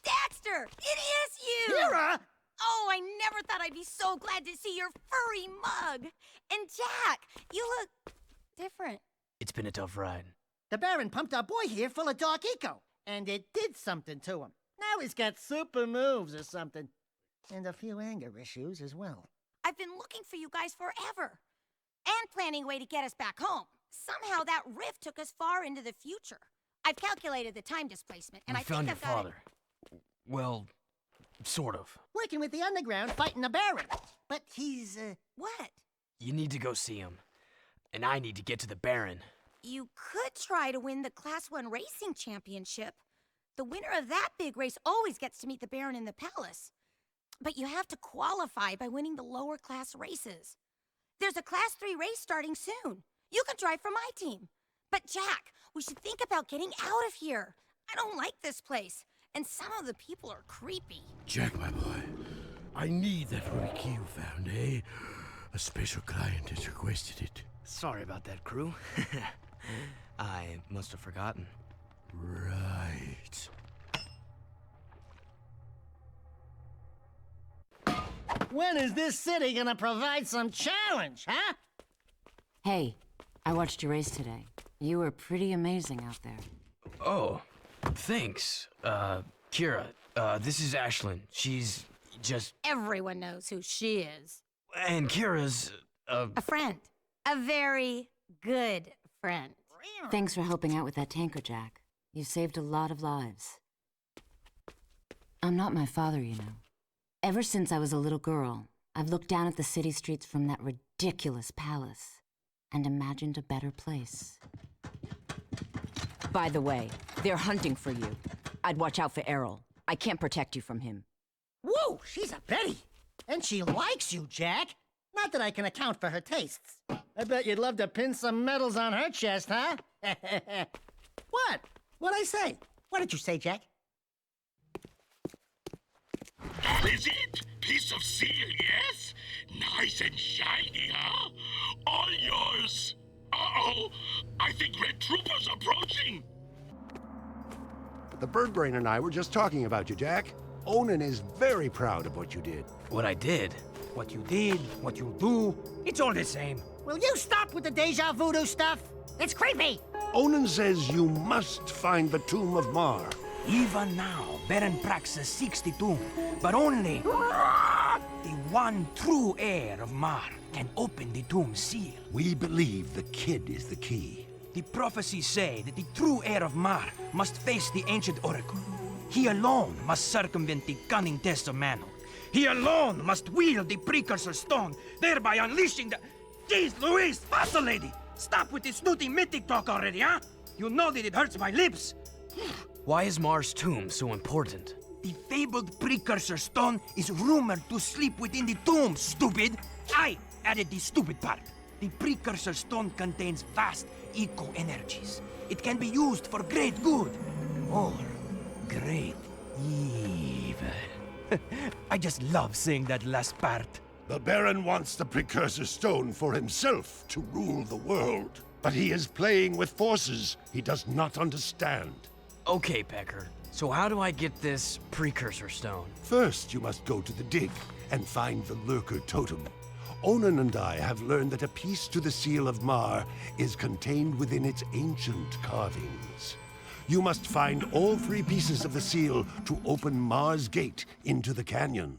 Daxter, it is you! Kira! Oh, I never thought I'd be so glad to see your furry mug. And Jack, you look different. It's been a tough ride. The Baron pumped our boy here full of dark eco, and it did something to him. Now he's got super moves or something. And a few anger issues as well. I've been looking for you guys forever. And planning a way to get us back home. Somehow that rift took us far into the future. I've calculated the time displacement, and We I found think your I've got father. Well, sort of. Working with the underground, fighting the Baron. But he's, What? You need to go see him. And I need to get to the Baron. You could try to win the Class 1 racing championship. The winner of that big race always gets to meet the Baron in the palace. But you have to qualify by winning the lower class races. There's a Class 3 race starting soon. You can drive for my team. But Jack, we should think about getting out of here. I don't like this place, and some of the people are creepy. Jack, my boy, I need that ruby key you found, eh? A special client has requested it. Sorry about that, Crew. I must have forgotten. Right. When is this city gonna provide some challenge, huh? Hey, I watched your race today. You were pretty amazing out there. Oh, thanks. Kira, this is Ashlyn. She's just... Everyone knows who she is. And Kira's, A friend. A very good friend. Thanks for helping out with that tanker, Jack. You saved a lot of lives. I'm not my father, you know. Ever since I was a little girl, I've looked down at the city streets from that ridiculous palace and imagined a better place. By the way, they're hunting for you. I'd watch out for Errol. I can't protect you from him. Whoa, she's a Betty. And she likes you, Jack. Not that I can account for her tastes. I bet you'd love to pin some medals on her chest, huh? What? What'd I say? What did you say, Jack? That is it? Piece of seal, yes? Nice and shiny, huh? All yours. Uh-oh, I think Red Trooper's approaching. The Bird Brain and I were just talking about you, Jack. Onan is very proud of what you did. What I did? What you did, what you do, it's all the same. Will you stop with the deja voodoo stuff? It's creepy! Onan says you must find the Tomb of Mar. Even now, Baron Praxis seeks the tomb, but only the one true heir of Mar can open the tomb seal. We believe the kid is the key. The prophecies say that the true heir of Mar must face the ancient oracle. He alone must circumvent the cunning tests of manhood. He alone must wield the precursor stone, thereby unleashing the... Jeez Louise, faster, lady! Stop with this snooty mythic talk already, huh? You know that it hurts my lips. Why is Mar's tomb so important? The fabled precursor stone is rumored to sleep within the tomb, stupid! I added the stupid part. The precursor stone contains vast eco-energies. It can be used for great good, or great evil. I just love saying that last part. The Baron wants the precursor stone for himself to rule the world. But he is playing with forces he does not understand. Okay, Pecker. So how do I get this precursor stone? First, you must go to the dig and find the lurker totem. Onan and I have learned that a piece to the seal of Mar is contained within its ancient carvings. You must find all 3 pieces of the seal to open Mar's gate into the canyon.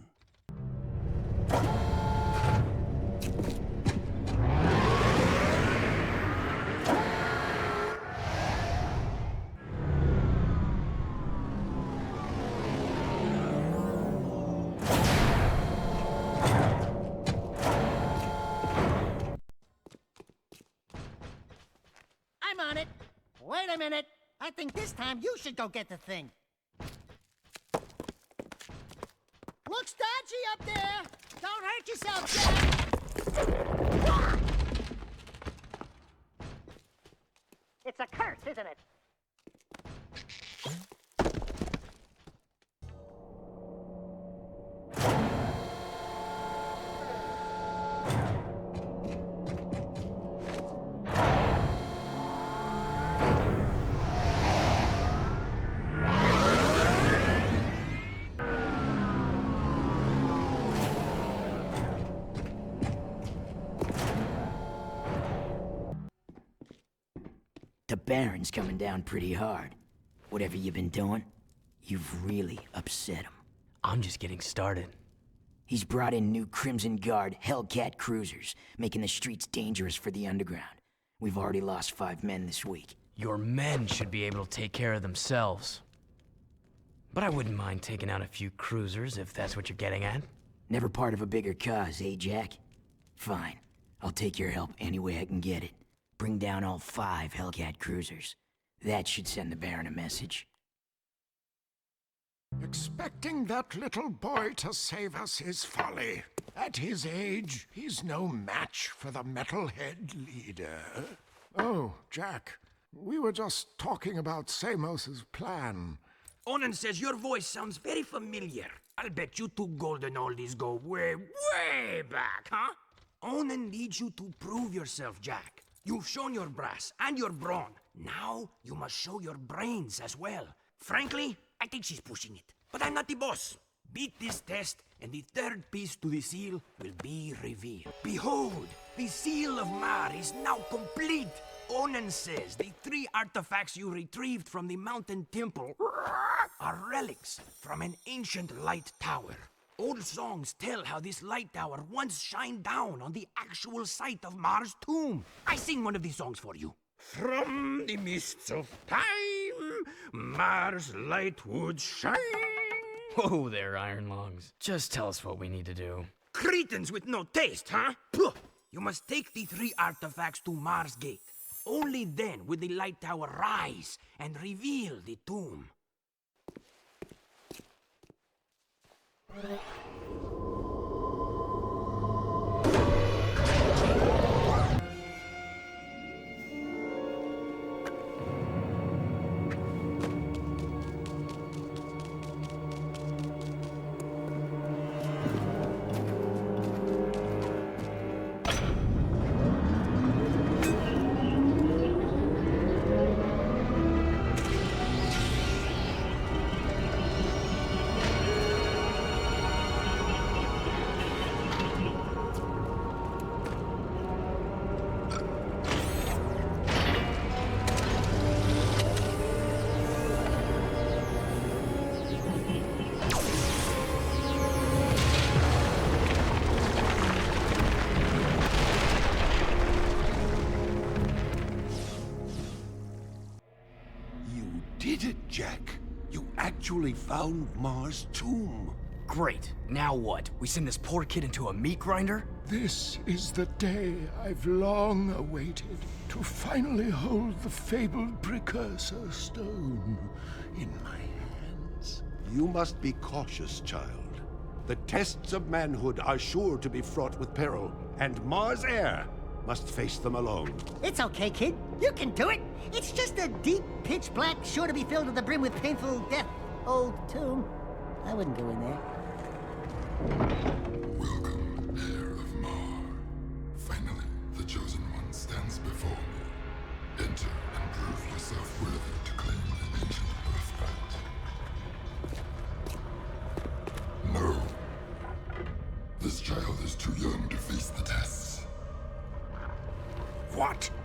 I'm on it. Wait a minute. I think this time you should go get the thing. Looks dodgy up there. Don't hurt yourself, Jack. It's a curse, isn't it? The Baron's coming down pretty hard. Whatever you've been doing, you've really upset him. I'm just getting started. He's brought in new Crimson Guard Hellcat cruisers, making the streets dangerous for the underground. We've already lost 5 men this week. Your men should be able to take care of themselves. But I wouldn't mind taking out a few cruisers if that's what you're getting at. Never part of a bigger cause, eh, Jack? Fine. I'll take your help any way I can get it. Bring down all 5 Hellcat cruisers. That should send the Baron a message. Expecting that little boy to save us is folly. At his age, he's no match for the metalhead leader. Oh, Jack, we were just talking about Samos's plan. Onan says your voice sounds very familiar. I'll bet you 2 golden oldies go way, way back, huh? Onan needs you to prove yourself, Jack. You've shown your brass and your brawn. Now you must show your brains as well. Frankly, I think she's pushing it. But I'm not the boss. Beat this test, and the 3rd piece to the seal will be revealed. Behold, the seal of Mar is now complete. Onan says the 3 artifacts you retrieved from the mountain temple are relics from an ancient light tower. Old songs tell how this light tower once shined down on the actual site of Mar's tomb. I sing one of these songs for you. From the mists of time, Mars light would shine. Whoa there, Iron Lungs. Just tell us what we need to do. Cretins with no taste, huh? Puh. You must take the 3 artifacts to Mars Gate. Only then will the light tower rise and reveal the tomb. Did it, Jack? You actually found Mar's tomb. Great. Now what? We send this poor kid into a meat grinder? This is the day I've long awaited, to finally hold the fabled precursor stone in my hands. You must be cautious, child. The tests of manhood are sure to be fraught with peril, and Mars heir must face them alone. It's okay, kid. You can do it. It's just a deep, pitch black, sure to be filled to the brim with painful death old tomb. I wouldn't go in there. Welcome, heir of Mar. Finally, the Chosen One stands before me.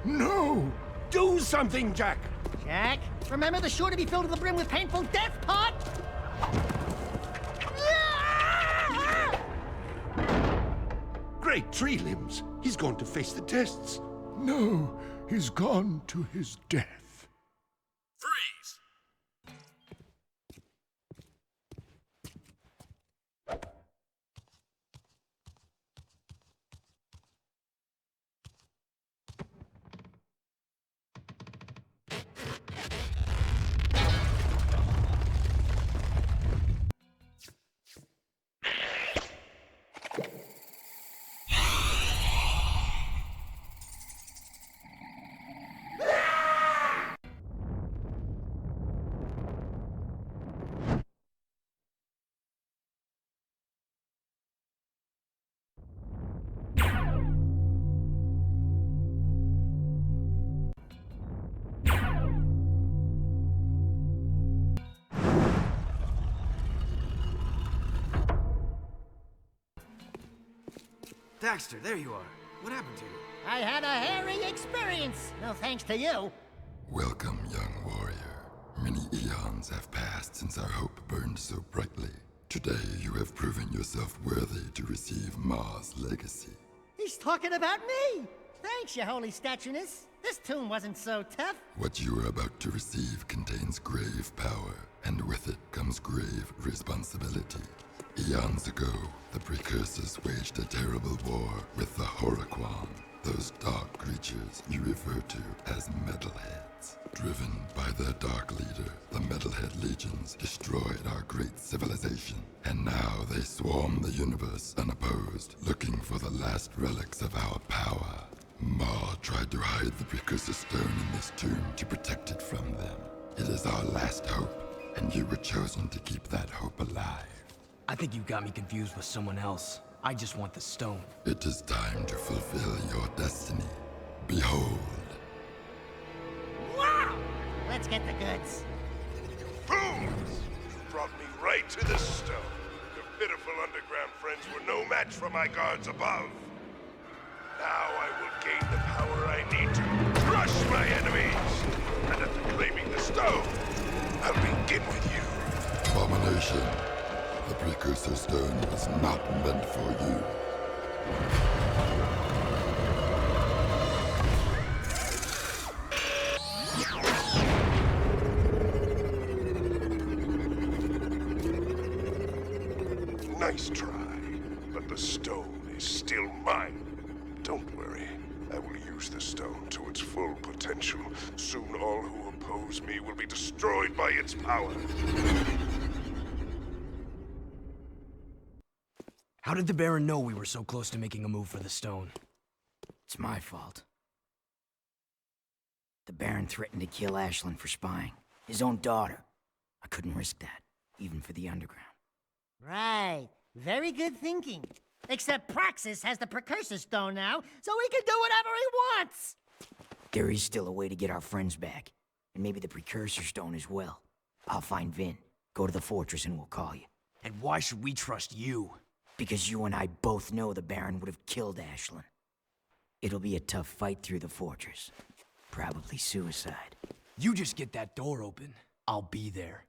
No! Do something, Jack! Jack, remember the shore to be filled to the brim with painful death pot? Great tree limbs! He's going to face the tests. No, he's gone to his death. Freeze! Daxter, there you are. What happened to you? I had a hairy experience. No thanks to you. Welcome, young warrior. Many eons have passed since our hope burned so brightly. Today you have proven yourself worthy to receive Mars' legacy. He's talking about me. Thanks, your holy statueness. This tomb wasn't so tough. What you are about to receive contains grave power, and with it comes grave responsibility. Eons ago, the Precursors waged a terrible war with the Horoquan, those dark creatures you refer to as Metalheads. Driven by their dark leader, the Metalhead Legions destroyed our great civilization, and now they swarm the universe unopposed, looking for the last relics of our power. Ma tried to hide the Precursor Stone in this tomb to protect it from them. It is our last hope, and you were chosen to keep that hope alive. I think you got me confused with someone else. I just want the stone. It is time to fulfill your destiny. Behold. Wow! Let's get the goods. Fools! You brought me right to the stone. Your pitiful underground friends were no match for my guards above. Now I will gain the power I need to crush my enemies. And after claiming the stone, I'll begin with you. Abomination. The Precursor Stone was not meant for you. Nice try, but the stone is still mine. Don't worry, I will use the stone to its full potential. Soon all who oppose me will be destroyed by its power. How did the Baron know we were so close to making a move for the stone? It's my fault. The Baron threatened to kill Ashlyn for spying. His own daughter. I couldn't risk that, even for the underground. Right. Very good thinking. Except Praxis has the Precursor Stone now, so he can do whatever he wants! There is still a way to get our friends back. And maybe the Precursor Stone as well. I'll find Vin. Go to the fortress and we'll call you. And why should we trust you? Because you and I both know the Baron would have killed Ashlyn. It'll be a tough fight through the fortress. Probably suicide. You just get that door open. I'll be there.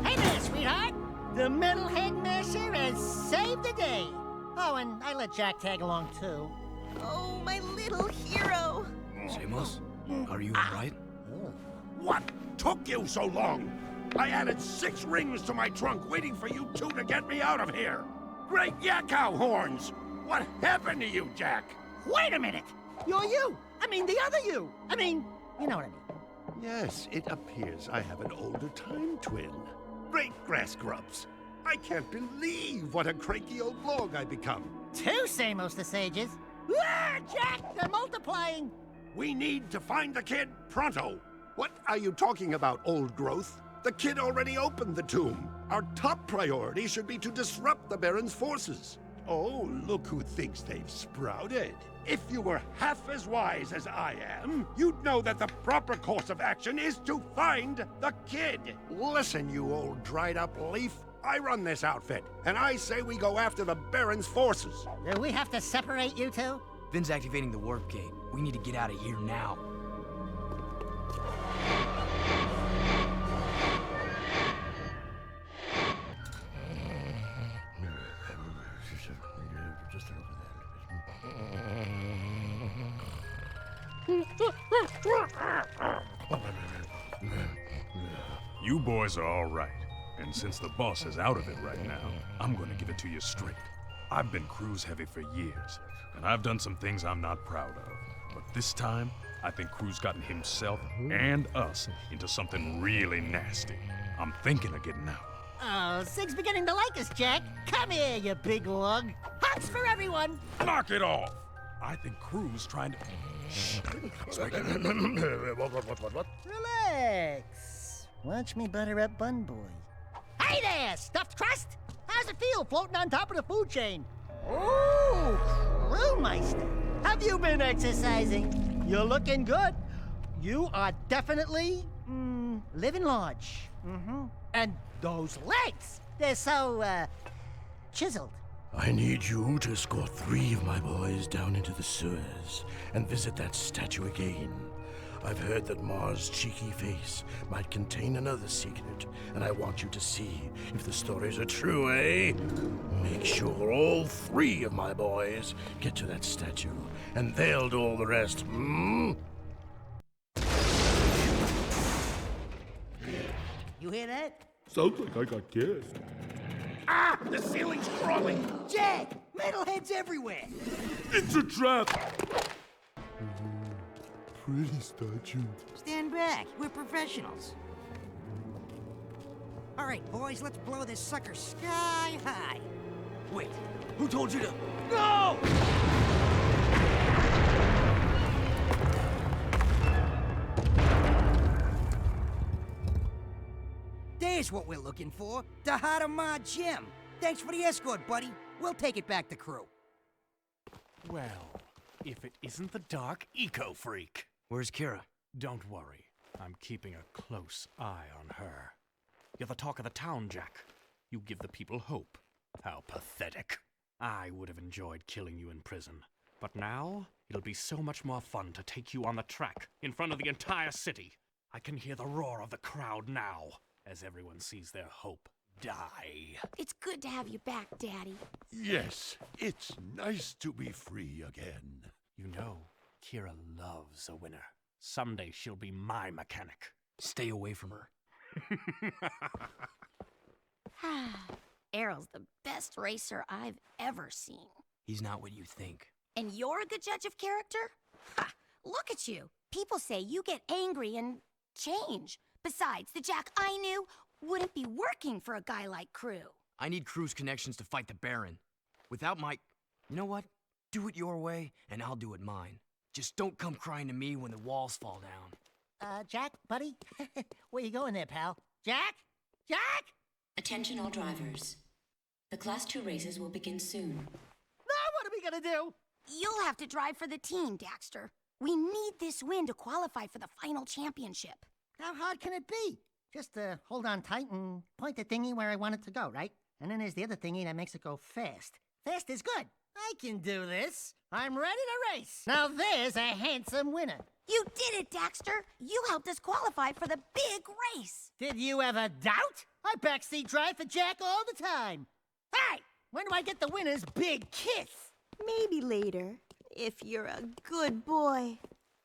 Hey there, sweetheart! The Metalhead Masher has saved the day. Oh, and I let Jack tag along too. Oh, my little hero. Samos, are you alright? What took you so long? I added 6 rings to my trunk waiting for you two to get me out of here. Great yakkow horns! What happened to you, Jack? Wait a minute! You're you! I mean, the other you! I mean, you know what I mean. Yes, it appears I have an older time twin. Great grass grubs. I can't believe what a cranky old blog I become. 2 Samos the Sages. Ah, Jack, they're multiplying! We need to find the kid pronto. What are you talking about, old growth? The kid already opened the tomb. Our top priority should be to disrupt the Baron's forces. Oh, look who thinks they've sprouted. If you were half as wise as I am, you'd know that the proper course of action is to find the kid. Listen, you old dried-up leaf. I run this outfit, and I say we go after the Baron's forces. Do we have to separate you two? Vin's activating the warp gate. We need to get out of here now. You boys are all right. And since the boss is out of it right now, I'm gonna give it to you straight. I've been cruise heavy for years, and I've done some things I'm not proud of. But this time, I think Crew's gotten himself and us into something really nasty. I'm thinking of getting out. Oh, Sig's beginning to like us, Jack. Come here, you big lug. Hugs for everyone. Knock it off! I think Crew's trying to... What? Relax. Watch me butter up Bun Boy. Hey there, stuffed crust! How's it feel floating on top of the food chain? Ooh, Crewmeister. Have you been exercising? You're looking good. You are definitely, living large. And those legs, they're so, chiseled. I need you to escort 3 of my boys down into the sewers and visit that statue again. I've heard that Mars' cheeky face might contain another secret, and I want you to see if the stories are true, eh? Make sure all 3 of my boys get to that statue, and they'll do all the rest, You hear that? Sounds like I got kissed. Ah! The ceiling's crawling! Jack! Metalheads everywhere! It's a trap! Pretty statue. Stand back. We're professionals. All right, boys, let's blow this sucker sky high. Wait, who told you to... No! There's what we're looking for. The heart of my gem. Thanks for the escort, buddy. We'll take it back to Crew. Well, if it isn't the dark eco-freak. Where's Kira? Don't worry. I'm keeping a close eye on her. You're the talk of the town, Jack. You give the people hope. How pathetic. I would have enjoyed killing you in prison. But now, it'll be so much more fun to take you on the track, in front of the entire city. I can hear the roar of the crowd now, as everyone sees their hope die. It's good to have you back, Daddy. Yes, it's nice to be free again. You know, Kira loves a winner. Someday she'll be my mechanic. Stay away from her. Errol's the best racer I've ever seen. He's not what you think. And you're a good judge of character? Ha! Look at you. People say you get angry and change. Besides, the Jack I knew wouldn't be working for a guy like Crew. I need Crew's connections to fight the Baron. Without my... You know what? Do it your way, and I'll do it mine. Just don't come crying to me when the walls fall down. Jack, buddy? Where you going there, pal? Jack? Jack? Attention all drivers. The Class 2 races will begin soon. Now what are we gonna do? You'll have to drive for the team, Daxter. We need this win to qualify for the final championship. How hard can it be? Just hold on tight and point the thingy where I want it to go, right? And then there's the other thingy that makes it go fast. Fast is good. I can do this. I'm ready to race. Now there's a handsome winner. You did it, Daxter. You helped us qualify for the big race. Did you ever doubt? I backseat drive for Jack all the time. Hey, when do I get the winner's big kiss? Maybe later, if you're a good boy.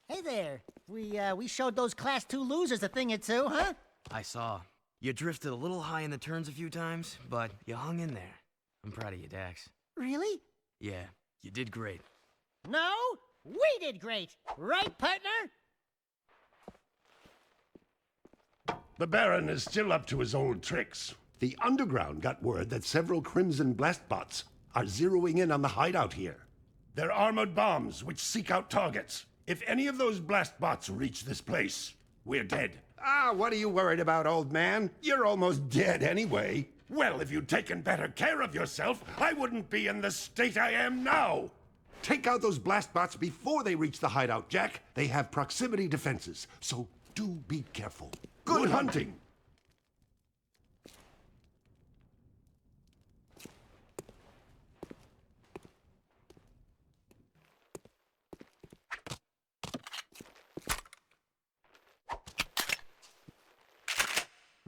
Hey there. We showed those Class 2 losers a thing or two, huh? I saw. You drifted a little high in the turns a few times, but you hung in there. I'm proud of you, Dax. Really? Yeah, you did great. No, we did great. Right, partner? The Baron is still up to his old tricks. The Underground got word that several Crimson Blast bots are zeroing in on the hideout here. They're armored bombs which seek out targets. If any of those blast bots reach this place, we're dead. Ah, what are you worried about, old man? You're almost dead anyway. Well, if you'd taken better care of yourself, I wouldn't be in the state I am now. Take out those blast bots before they reach the hideout, Jack. They have proximity defenses, so do be careful. Good hunting.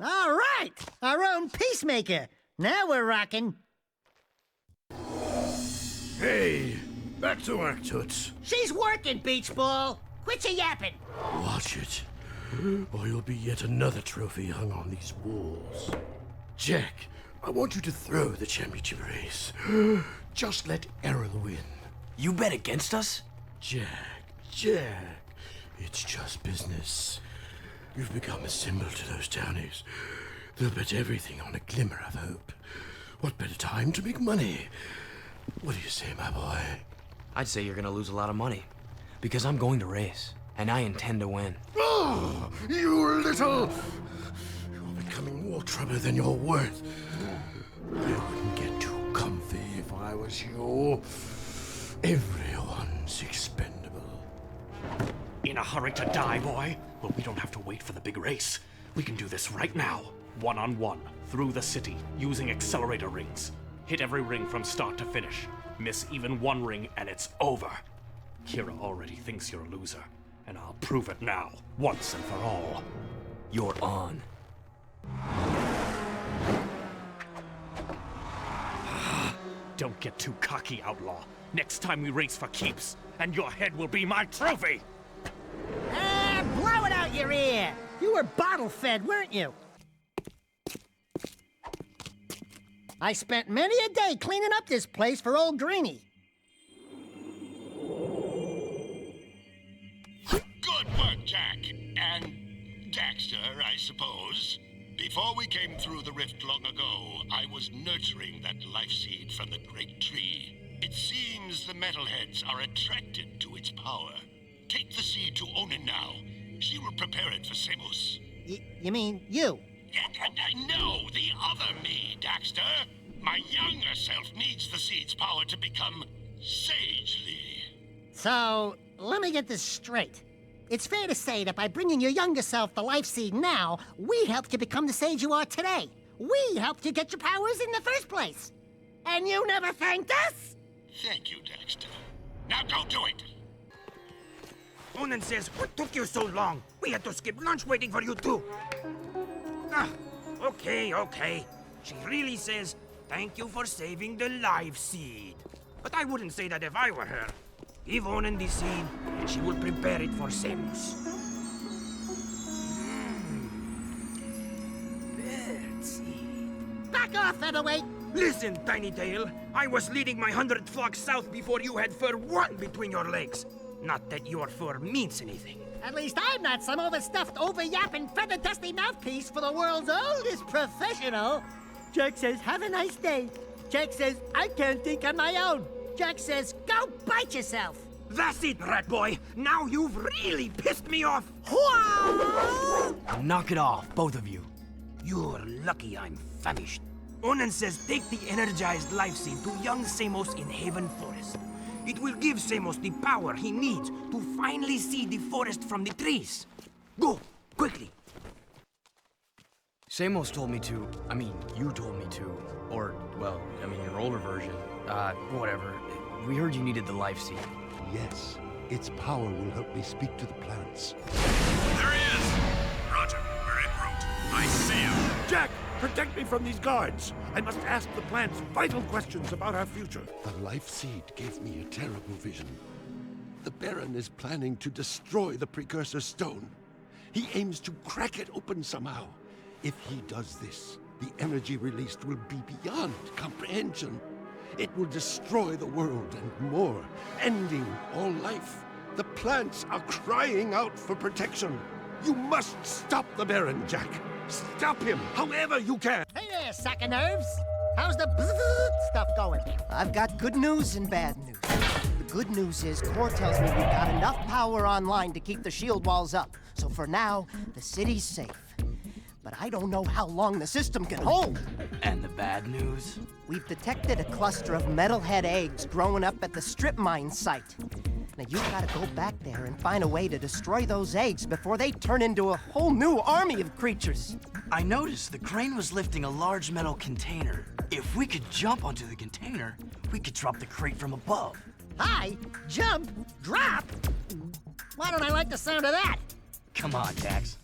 All right! Our own peacemaker. Now we're rocking. Hey, back to work, Toots. She's working, Beach Ball. Quit your yapping. Watch it, or you'll be yet another trophy hung on these walls. Jack, I want you to throw the championship race. Just let Errol win. You bet against us? Jack, it's just business. You've become a symbol to those townies. They'll bet everything on a glimmer of hope. What better time to make money? What do you say, my boy? I'd say you're gonna lose a lot of money. Because I'm going to race, and I intend to win. Oh, you little... You're becoming more trouble than you're worth. I wouldn't get too comfy if I was you. Everyone's expendable. In a hurry to die, boy? Well, we don't have to wait for the big race. We can do this right now. One-on-one, through the city, using accelerator rings. Hit every ring from start to finish. Miss even one ring and it's over. Kira already thinks you're a loser, and I'll prove it now, once and for all. You're on. Don't get too cocky, outlaw. Next time we race for keeps, and your head will be my trophy! Blow it out your ear! You were bottle-fed, weren't you? I spent many a day cleaning up this place for old Greenie. Good work, Jack. And Daxter, I suppose. Before we came through the rift long ago, I was nurturing that life seed from the great tree. It seems the metalheads are attracted to its power. Take the seed to Onin now. She will prepare it for Samos. You mean you? No, the other me, Daxter. My younger self needs the seed's power to become sagely. So, let me get this straight. It's fair to say that by bringing your younger self the life seed now, we helped you become the sage you are today. We helped you get your powers in the first place. And you never thanked us? Thank you, Daxter. Now go do it! Onan says, what took you so long? We had to skip lunch waiting for you too. Okay. She really says, thank you for saving the life seed. But I wouldn't say that if I were her. Give Onan the seed, and she will prepare it for Samos. Bird seed. Back off, featherweight! Listen, Tiny Tail. I was leading my 100 flocks south before you had fur one between your legs. Not that your fur means anything. At least I'm not some overstuffed, over-yapping, feather-dusty mouthpiece for the world's oldest professional. Jack says, have a nice day. Jack says, I can't think on my own. Jack says, go bite yourself. That's it, rat boy. Now you've really pissed me off. Knock it off, both of you. You're lucky I'm famished. Onan says take the energized life seed to young Samos in Haven Forest. It will give Samos the power he needs to finally see the forest from the trees. Go, quickly. Samos told me to, you told me to, or, well, your older version, whatever. We heard you needed the life seed. Yes, its power will help me speak to the plants. There he is! Roger, we're en route. I see him. Jack, protect me from these guards. I must ask the plants vital questions about our future. The life seed gave me a terrible vision. The Baron is planning to destroy the precursor stone. He aims to crack it open somehow. If he does this, the energy released will be beyond comprehension. It will destroy the world and more, ending all life. The plants are crying out for protection. You must stop the Baron, Jack. Stop him, however you can. Hey there, sack of nerves. How's the bzzz stuff going? I've got good news and bad news. The good news is Core tells me we've got enough power online to keep the shield walls up. So for now, the city's safe. But I don't know how long the system can hold. And the bad news? We've detected a cluster of metalhead eggs growing up at the strip mine site. Now you've got to go back there and find a way to destroy those eggs before they turn into a whole new army of creatures. I noticed the crane was lifting a large metal container. If we could jump onto the container, we could drop the crate from above. Hi, jump, drop. Why don't I like the sound of that? Come on, Dax.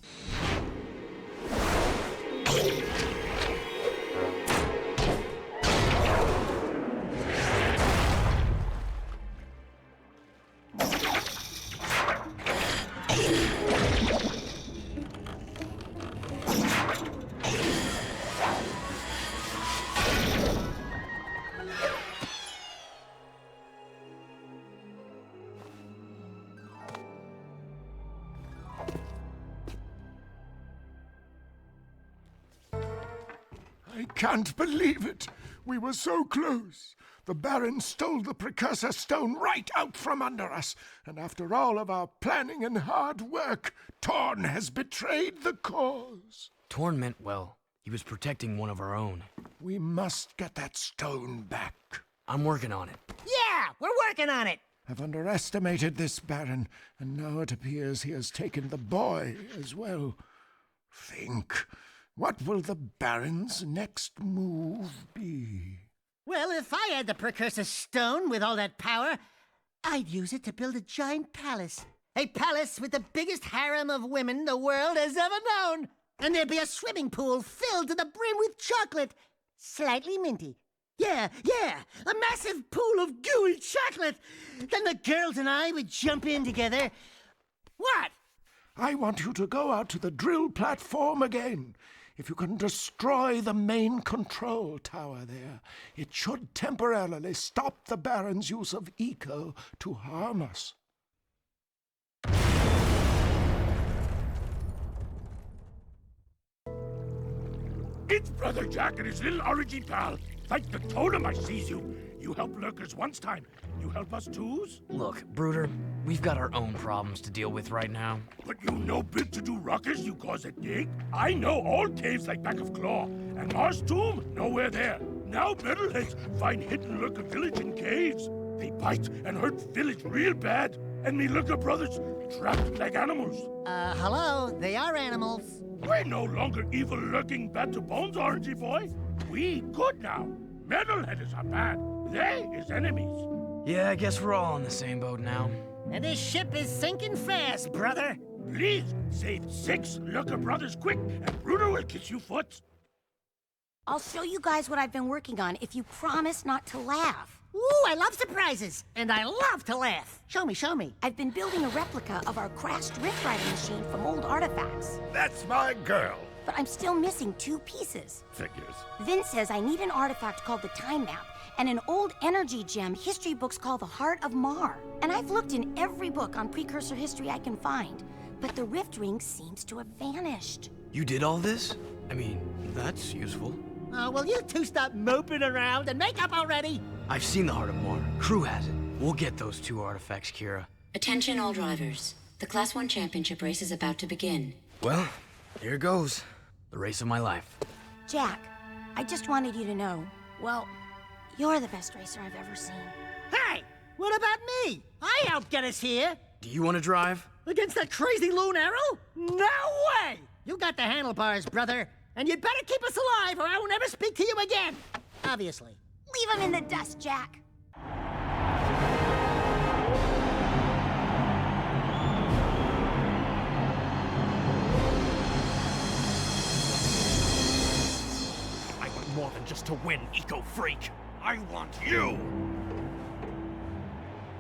I can't believe it. We were so close. The Baron stole the precursor stone right out from under us. And after all of our planning and hard work, Torn has betrayed the cause. Torn meant well. He was protecting one of our own. We must get that stone back. I'm working on it. Yeah, we're working on it. I've underestimated this Baron, and now it appears he has taken the boy as well. Think. What will the Baron's next move be? Well, if I had the precursor stone with all that power, I'd use it to build a giant palace. A palace with the biggest harem of women the world has ever known. And there'd be a swimming pool filled to the brim with chocolate. Slightly minty. Yeah, a massive pool of gooey chocolate. Then the girls and I would jump in together. What? I want you to go out to the drill platform again. If you can destroy the main control tower there, it should temporarily stop the Baron's use of eco to harm us. It's Brother Jack and his little orangey pal. Thank the totem I sees you. You helped lurkers once time. You help us twos? Look, Brooder, we've got our own problems to deal with right now. But you no big to do ruckus you cause a dig? I know all caves like back of claw. And Mars Tomb, nowhere there. Now metalheads find hidden lurker village in caves. They bite and hurt village real bad. And me lurker brothers trapped like animals. Hello, they are animals. We're no longer evil lurking bad to bones, orangey boy. We good now. Metalheads are bad. They is enemies. Yeah, I guess we're all on the same boat now. And this ship is sinking fast, brother. Please, save 6 lurker brothers quick, and Bruno will kiss you foot. I'll show you guys what I've been working on if you promise not to laugh. Ooh, I love surprises, and I love to laugh. Show me. I've been building a replica of our crashed Rift Rider machine from old artifacts. That's my girl. But I'm still missing 2 pieces. Figures. Vince says I need an artifact called the Time Map and an old energy gem history books called the Heart of Mar. And I've looked in every book on precursor history I can find, but the Rift Ring seems to have vanished. You did all this? I mean, that's useful. Will you two stop moping around and make up already? I've seen the Heart of Mar. Crew has it. We'll get those 2 artifacts, Kira. Attention all drivers. The Class 1 championship race is about to begin. Well, here goes. The race of my life. Jack, I just wanted you to know, well, you're the best racer I've ever seen. Hey, what about me? I helped get us here. Do you want to drive? Against that crazy loon arrow? No way! You got the handlebars, brother. And you'd better keep us alive or I will never speak to you again. Obviously. Leave him in the dust, Jack. I want more than just to win, eco-freak. I want you!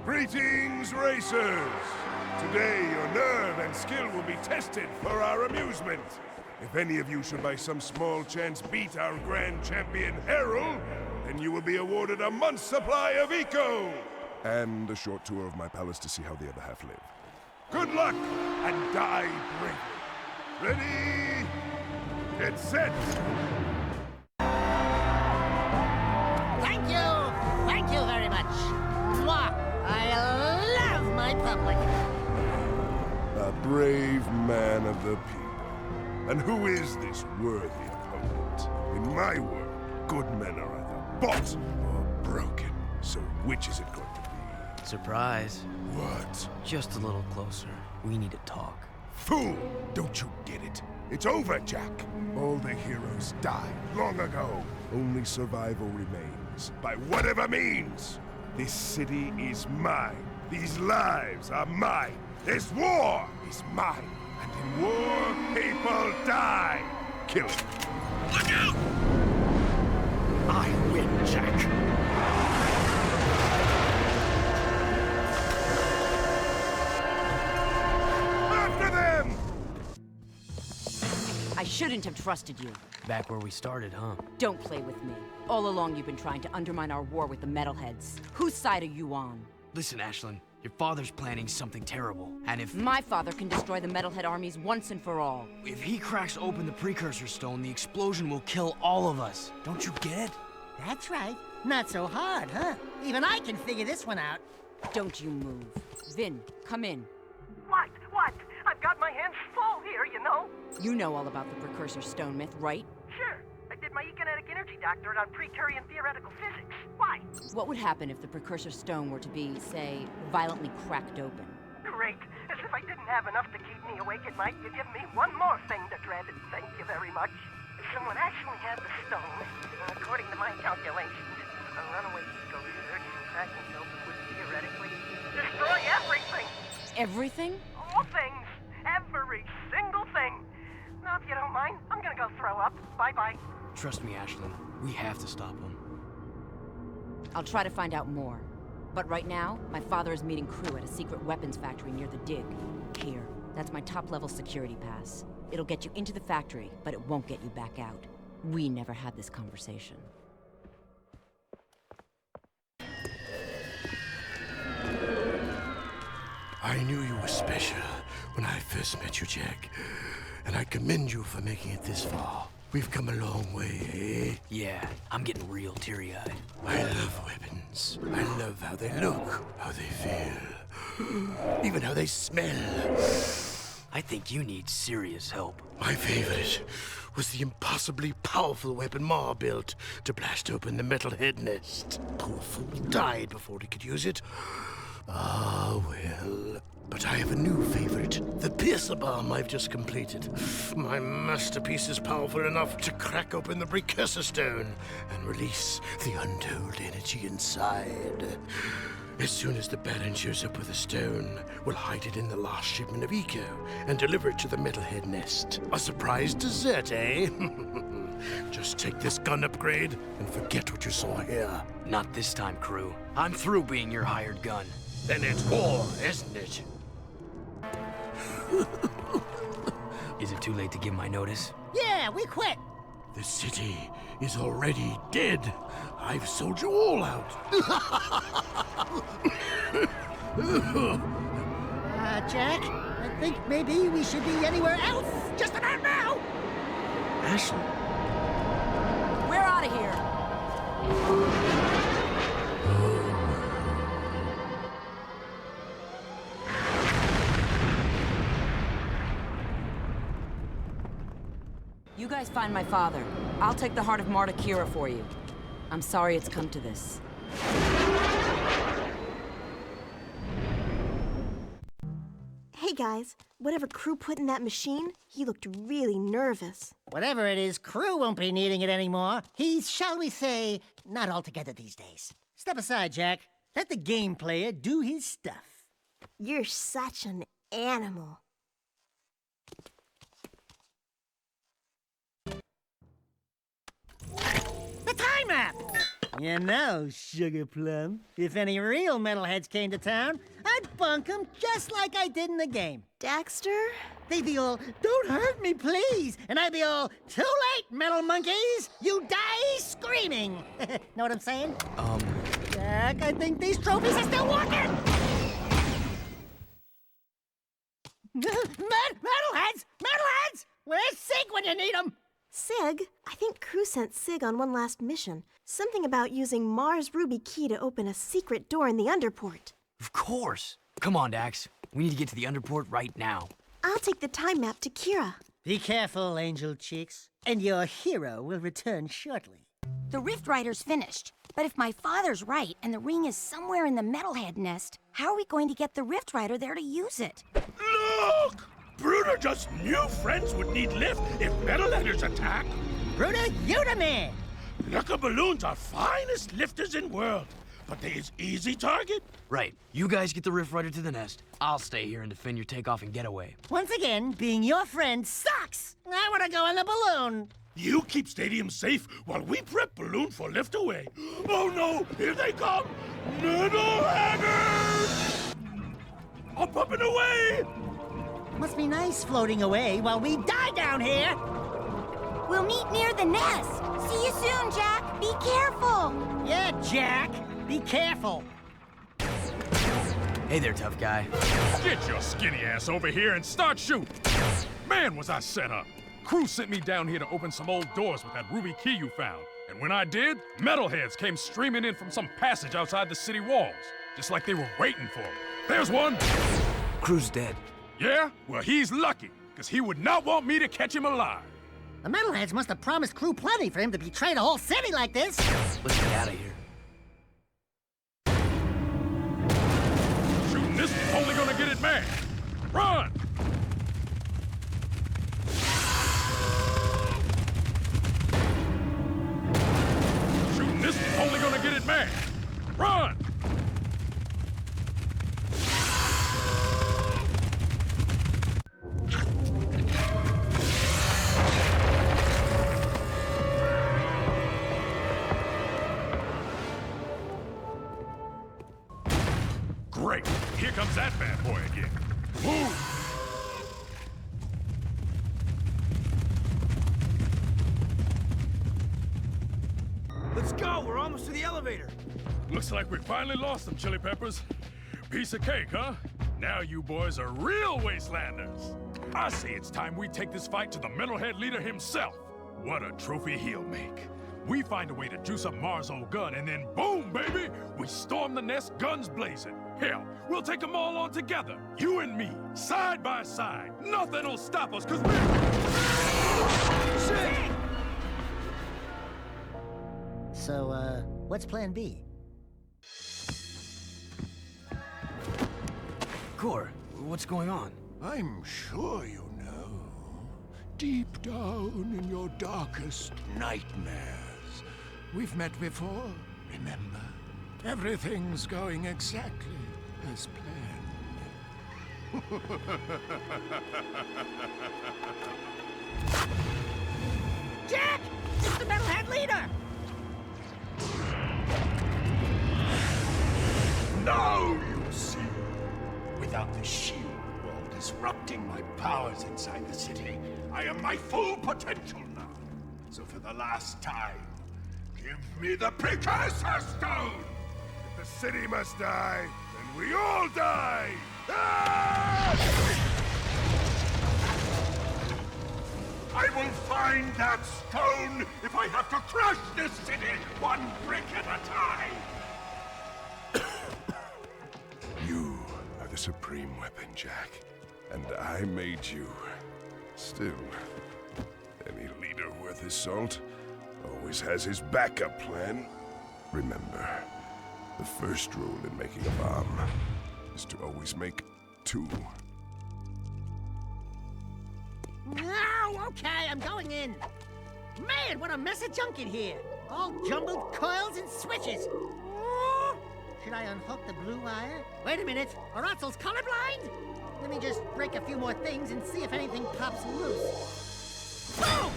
Greetings, racers! Today, your nerve and skill will be tested for our amusement. If any of you should by some small chance beat our grand champion, Harold, then you will be awarded a month's supply of eco! And a short tour of my palace to see how the other half live. Good luck, and die bravely. Ready? Get set! Thank you very much. Mwah! I love my public. A brave man of the people. And who is this worthy opponent? In my world, good men are either bought or broken. So which is it going to be? Surprise. What? Just a little closer. We need to talk. Fool! Don't you get it? It's over, Jack. All the heroes died long ago. Only survival remains, by whatever means. This city is mine. These lives are mine. This war is mine. And in war, people die. Kill him. Look out! I win, Jack. After them! I shouldn't have trusted you. Back where we started, huh? Don't play with me. All along you've been trying to undermine our war with the metalheads. Whose side are you on? Listen, Ashlyn, your father's planning something terrible, and if... My father can destroy the metalhead armies once and for all. If he cracks open the precursor stone, the explosion will kill all of us. Don't you get it? That's right. Not so hard, huh? Even I can figure this one out. Don't you move. Vin, come in. What? I've got my hands full here, you know? You know all about the precursor stone myth, right? Sure. I did my economic energy doctorate on pre-Curian theoretical physics. Why? What would happen if the precursor stone were to be, say, violently cracked open? Great. As if I didn't have enough to keep me awake at night, you give me one more thing to dread. Thank you very much. If someone actually had the stone, according to my calculations, a runaway eco surge and cracking it open would theoretically destroy everything. Everything? All things. Every single thing. Now, if you don't mind, I'm gonna go throw up. Bye-bye. Trust me, Ashlyn. We have to stop him. I'll try to find out more. But right now, my father is meeting crew at a secret weapons factory near the dig. Here, that's my top-level security pass. It'll get you into the factory, but it won't get you back out. We never had this conversation. I knew you were special when I first met you, Jack. And I commend you for making it this far. We've come a long way, eh? Yeah, I'm getting real teary-eyed. I love weapons. I love how they look, how they feel, even how they smell. I think you need serious help. My favorite was the impossibly powerful weapon Ma built to blast open the metalhead nest. Poor fool died before he could use it. Ah, well. But I have a new favorite, the piercer bomb I've just completed. My masterpiece is powerful enough to crack open the precursor stone and release the untold energy inside. As soon as the Baron shows up with the stone, we'll hide it in the last shipment of Eco and deliver it to the metalhead nest. A surprise dessert, eh? Just take this gun upgrade and forget what you saw here. Not this time, crew. I'm through being your hired gun. Then it's war, isn't it? Is it too late to give my notice? Yeah, we quit. The city is already dead. I've sold you all out. Jack, I think maybe we should be anywhere else just about now. Ashley. We're out of here. You guys find my father. I'll take the heart of Marta Kira for you. I'm sorry it's come to this. Hey guys, whatever Crew put in that machine, he looked really nervous. Whatever it is, Crew won't be needing it anymore. He's, shall we say, not altogether these days. Step aside, Jack. Let the game player do his stuff. You're such an animal. The time map! You know, Sugar Plum, if any real metalheads came to town, I'd bunk them just like I did in the game. Daxter? They'd be all, "Don't hurt me, please!" And I'd be all, "Too late, metal monkeys! You die screaming!" Know what I'm saying? Jack, I think these trophies are still working! Metalheads! Metalheads! Where's Sig when you need him? Sig? I think Crew sent Sig on one last mission. Something about using Mars Ruby Key to open a secret door in the underport. Of course. Come on, Dax. We need to get to the underport right now. I'll take the time map to Kira. Be careful, Angel Chicks, and your hero will return shortly. The Rift Rider's finished. But if my father's right and the ring is somewhere in the metalhead nest, how are we going to get the Rift Rider there to use it? Look! Bruder just knew friends would need lift if metalheaders attack. Bruder, you the man! Lucker balloons are finest lifters in world, but they is easy target. Right. You guys get the Rift Rider to the nest. I'll stay here and defend your takeoff and getaway. Once again, being your friend sucks! I want to go on the balloon. You keep Stadium safe while we prep Balloon for lift away. Oh no, here they come! Metal Haggard! I'm pumping away! Must be nice floating away while we die down here. We'll meet near the nest. See you soon, Jack. Be careful. Yeah, Jack. Be careful. Hey there, tough guy. Get your skinny ass over here and start shooting. Man, was I set up. Crew sent me down here to open some old doors with that ruby key you found. And when I did, metalheads came streaming in from some passage outside the city walls. Just like they were waiting for me. There's one. Crew's dead. Yeah? Well, he's lucky, because he would not want me to catch him alive. The metalheads must have promised Crew plenty for him to betray the whole city like this. Let's get out of here. Shooting this is only gonna get it mad. Run! Shooting this is only gonna get it mad. Run! Great! Here comes that bad boy again. Move! Let's go! We're almost to the elevator. Looks like we finally lost them, Chili Peppers. Piece of cake, huh? Now you boys are real wastelanders. I say it's time we take this fight to the metalhead leader himself. What a trophy he'll make. We find a way to juice up Mars' old gun, and then boom, baby! We storm the nest, guns blazing. Hell, we'll take them all on together. You and me, side by side. Nothing'll stop us, cause we're... Shit! So, what's plan B? Core, what's going on? I'm sure you know. Deep down in your darkest nightmares. We've met before, remember? Everything's going exactly as planned. Jack! It's the metalhead leader! Now you see. Without the shield wall disrupting my powers inside the city, I am my full potential now. So for the last time, give me the Precursor Stone! If the city must die, then we all die! Ah! I will find that stone if I have to crush this city one brick at a time! You are the supreme weapon, Jack. And I made you. Still, any leader worth his salt always has his backup plan. Remember, the first rule in making a bomb is to always make two. No, okay, I'm going in. Man, what a mess of junk in here. All jumbled coils and switches. Should I unhook the blue wire? Wait a minute, Aratzel's colorblind? Let me just break a few more things and see if anything pops loose. Boom!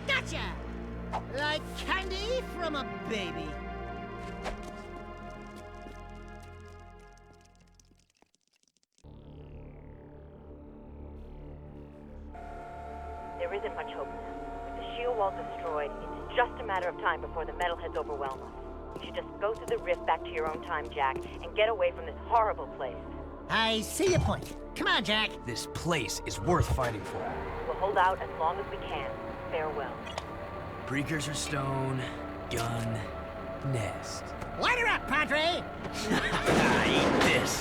Gotcha! Like candy from a baby. There isn't much hope now. With the shield wall destroyed, it's just a matter of time before the metalheads overwhelm us. You should just go through the rift back to your own time, Jack, and get away from this horrible place. I see your point. Come on, Jack. This place is worth fighting for. We'll hold out as long as we can. Farewell. Precursor stone, gun, nest. Light her up, Padre! Eat this.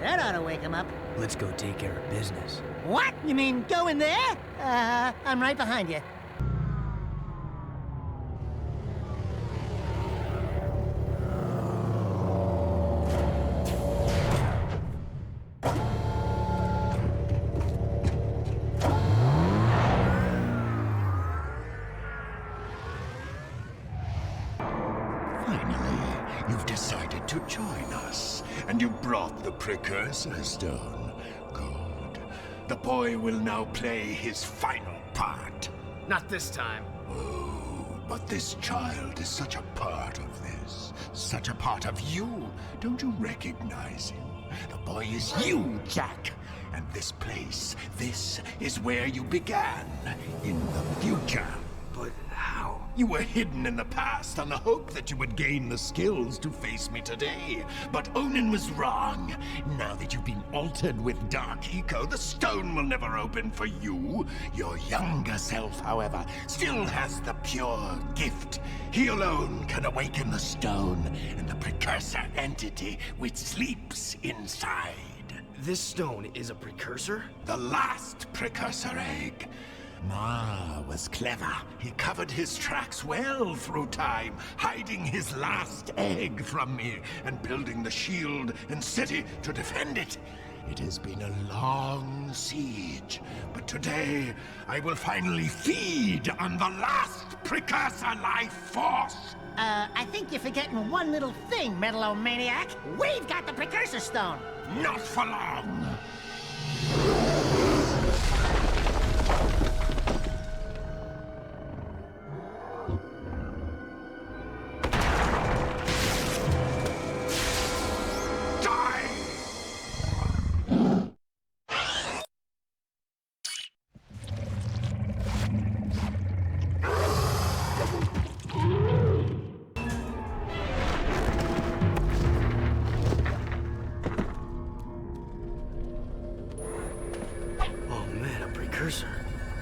That ought to wake him up. Let's go take care of business. What? You mean go in there? I'm right behind you. Finally, you've decided to join us, and you brought the Precursor Stone. The boy will now play his final part. Not this time. Oh, but this child is such a part of this. Such a part of you. Don't you recognize him? The boy is you, Jack. And this place, this is where you began. In the future. But how? You were hidden in the past on the hope that you would gain the skills to face me today. But Onan was wrong. Now that you've been altered with Dark Eco, the stone will never open for you. Your younger self, however, still has the pure gift. He alone can awaken the stone and the precursor entity which sleeps inside. This stone is a precursor? The last precursor egg. Ma was clever. He covered his tracks well through time, hiding his last egg from me and building the shield and city to defend it. It has been a long siege, but today I will finally feed on the last precursor life force. I think you're forgetting one little thing, Metalomaniac. We've got the precursor stone. Not for long.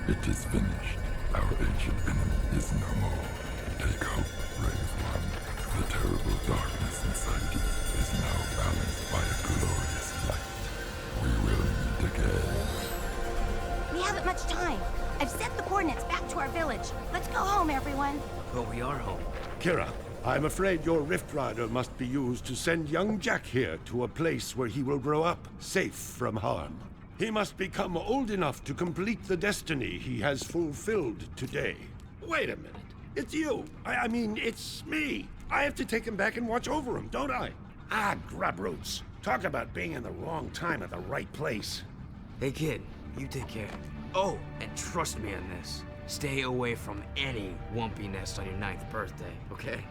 It is finished. Our ancient enemy is no more. Take hope, brave one. The terrible darkness inside you is now balanced by a glorious light. We will meet again. We haven't much time. I've sent the coordinates back to our village. Let's go home, everyone. But we are home. Kira, I'm afraid your Rift Rider must be used to send young Jack here to a place where he will grow up, safe from harm. He must become old enough to complete the destiny he has fulfilled today. Wait a minute. It's you. I mean, it's me. I have to take him back and watch over him, don't I? Ah, grubroots. Talk about being in the wrong time at the right place. Hey, kid, you take care. Oh, and trust me on this. Stay away from any Wumpy nest on your 9th birthday, okay?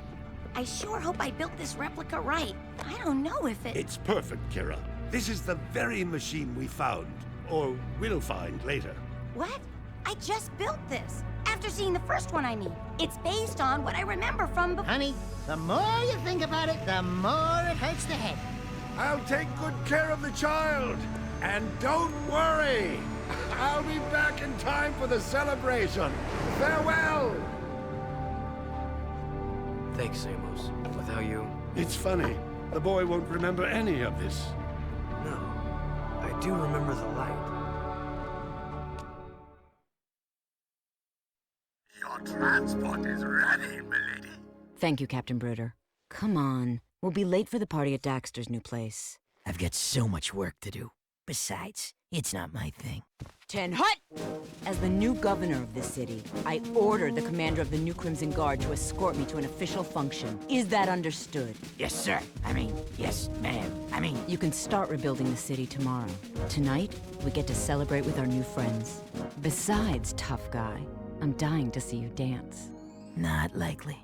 I sure hope I built this replica right. I don't know if it... It's perfect, Kira. This is the very machine we found, or will find later. What? I just built this. After seeing the first one, I mean. It's based on what I remember from before. Honey, the more you think about it, the more it hurts the head. I'll take good care of the child. And don't worry. I'll be back in time for the celebration. Farewell! Thanks, Amos. Without you... It's funny. The boy won't remember any of this. No. I do remember the light. Your transport is ready, milady. Thank you, Captain Bruder. Come on. We'll be late for the party at Daxter's new place. I've got so much work to do. Besides, it's not my thing. Ten Hut! As the new governor of this city, I ordered the commander of the New Crimson Guard to escort me to an official function. Is that understood? Yes, sir. Yes, ma'am. You can start rebuilding the city tomorrow. Tonight, we get to celebrate with our new friends. Besides, tough guy, I'm dying to see you dance. Not likely.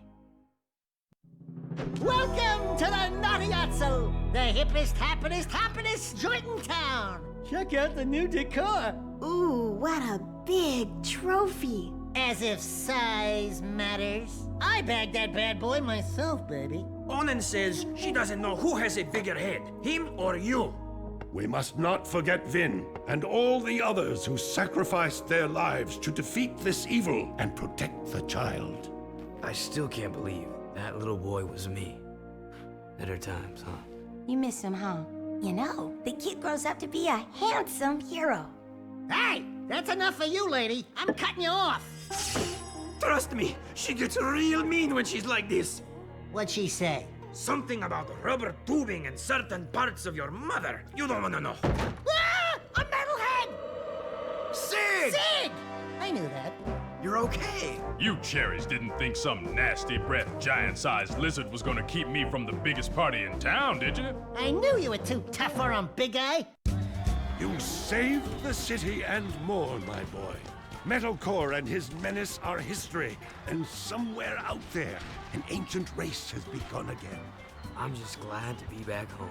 Welcome to the Naughty-Otso, the hippest, happinest joint in town. Check out the new decor. Ooh, what a big trophy. As if size matters. I bagged that bad boy myself, baby. Onan says she doesn't know who has a bigger head, him or you. We must not forget Vin and all the others who sacrificed their lives to defeat this evil and protect the child. I still can't believe that little boy was me. Better times, huh? You miss him, huh? You know, the kid grows up to be a handsome hero. Hey, that's enough for you, lady. I'm cutting you off. Trust me, she gets real mean when she's like this. What'd she say? Something about rubber tubing and certain parts of your mother. You don't want to know. Ah! A metalhead! Sid! Sid! I knew that. You're okay. You cherries didn't think some nasty-breathed, giant-sized lizard was gonna keep me from the biggest party in town, did you? I knew you were too tough for him, big guy. You saved the city and more, my boy. Metalcore and his menace are history, and somewhere out there, an ancient race has begun again. I'm just glad to be back home.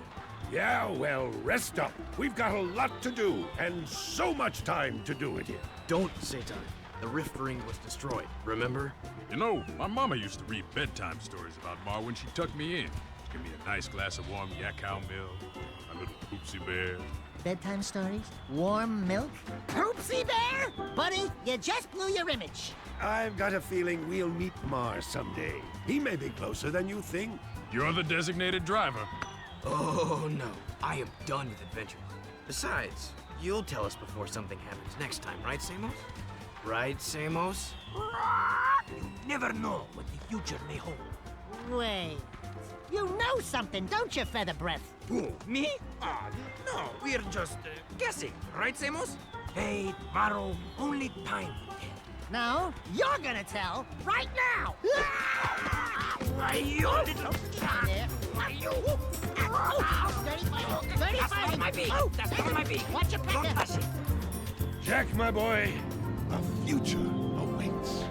Yeah, well, rest up. We've got a lot to do, and so much time to do it in. Don't say time. The Rift Ring was destroyed, remember? You know, my mama used to read bedtime stories about Ma when she tucked me in. Give me a nice glass of warm yak cow milk, my little poopsie bear. Bedtime stories? Warm milk? Poopsie bear? Buddy, you just blew your image. I've got a feeling we'll meet Mar someday. He may be closer than you think. You're the designated driver. Oh, no. I am done with adventures. Besides, you'll tell us before something happens next time, right, Samos? Right, Samos? You never know what the future may hold. Wait. You know something, don't you, Feather Breath? Who, me? No, we're just guessing, right, Samos? Hey, tomorrow, only time will tell. No, you're gonna tell right now! Why, you little... Why, you... 35! That's not on my beak! Oh, That's not on my beak! Watch your Don't pecker! touch it! Jack, my boy, a future awaits.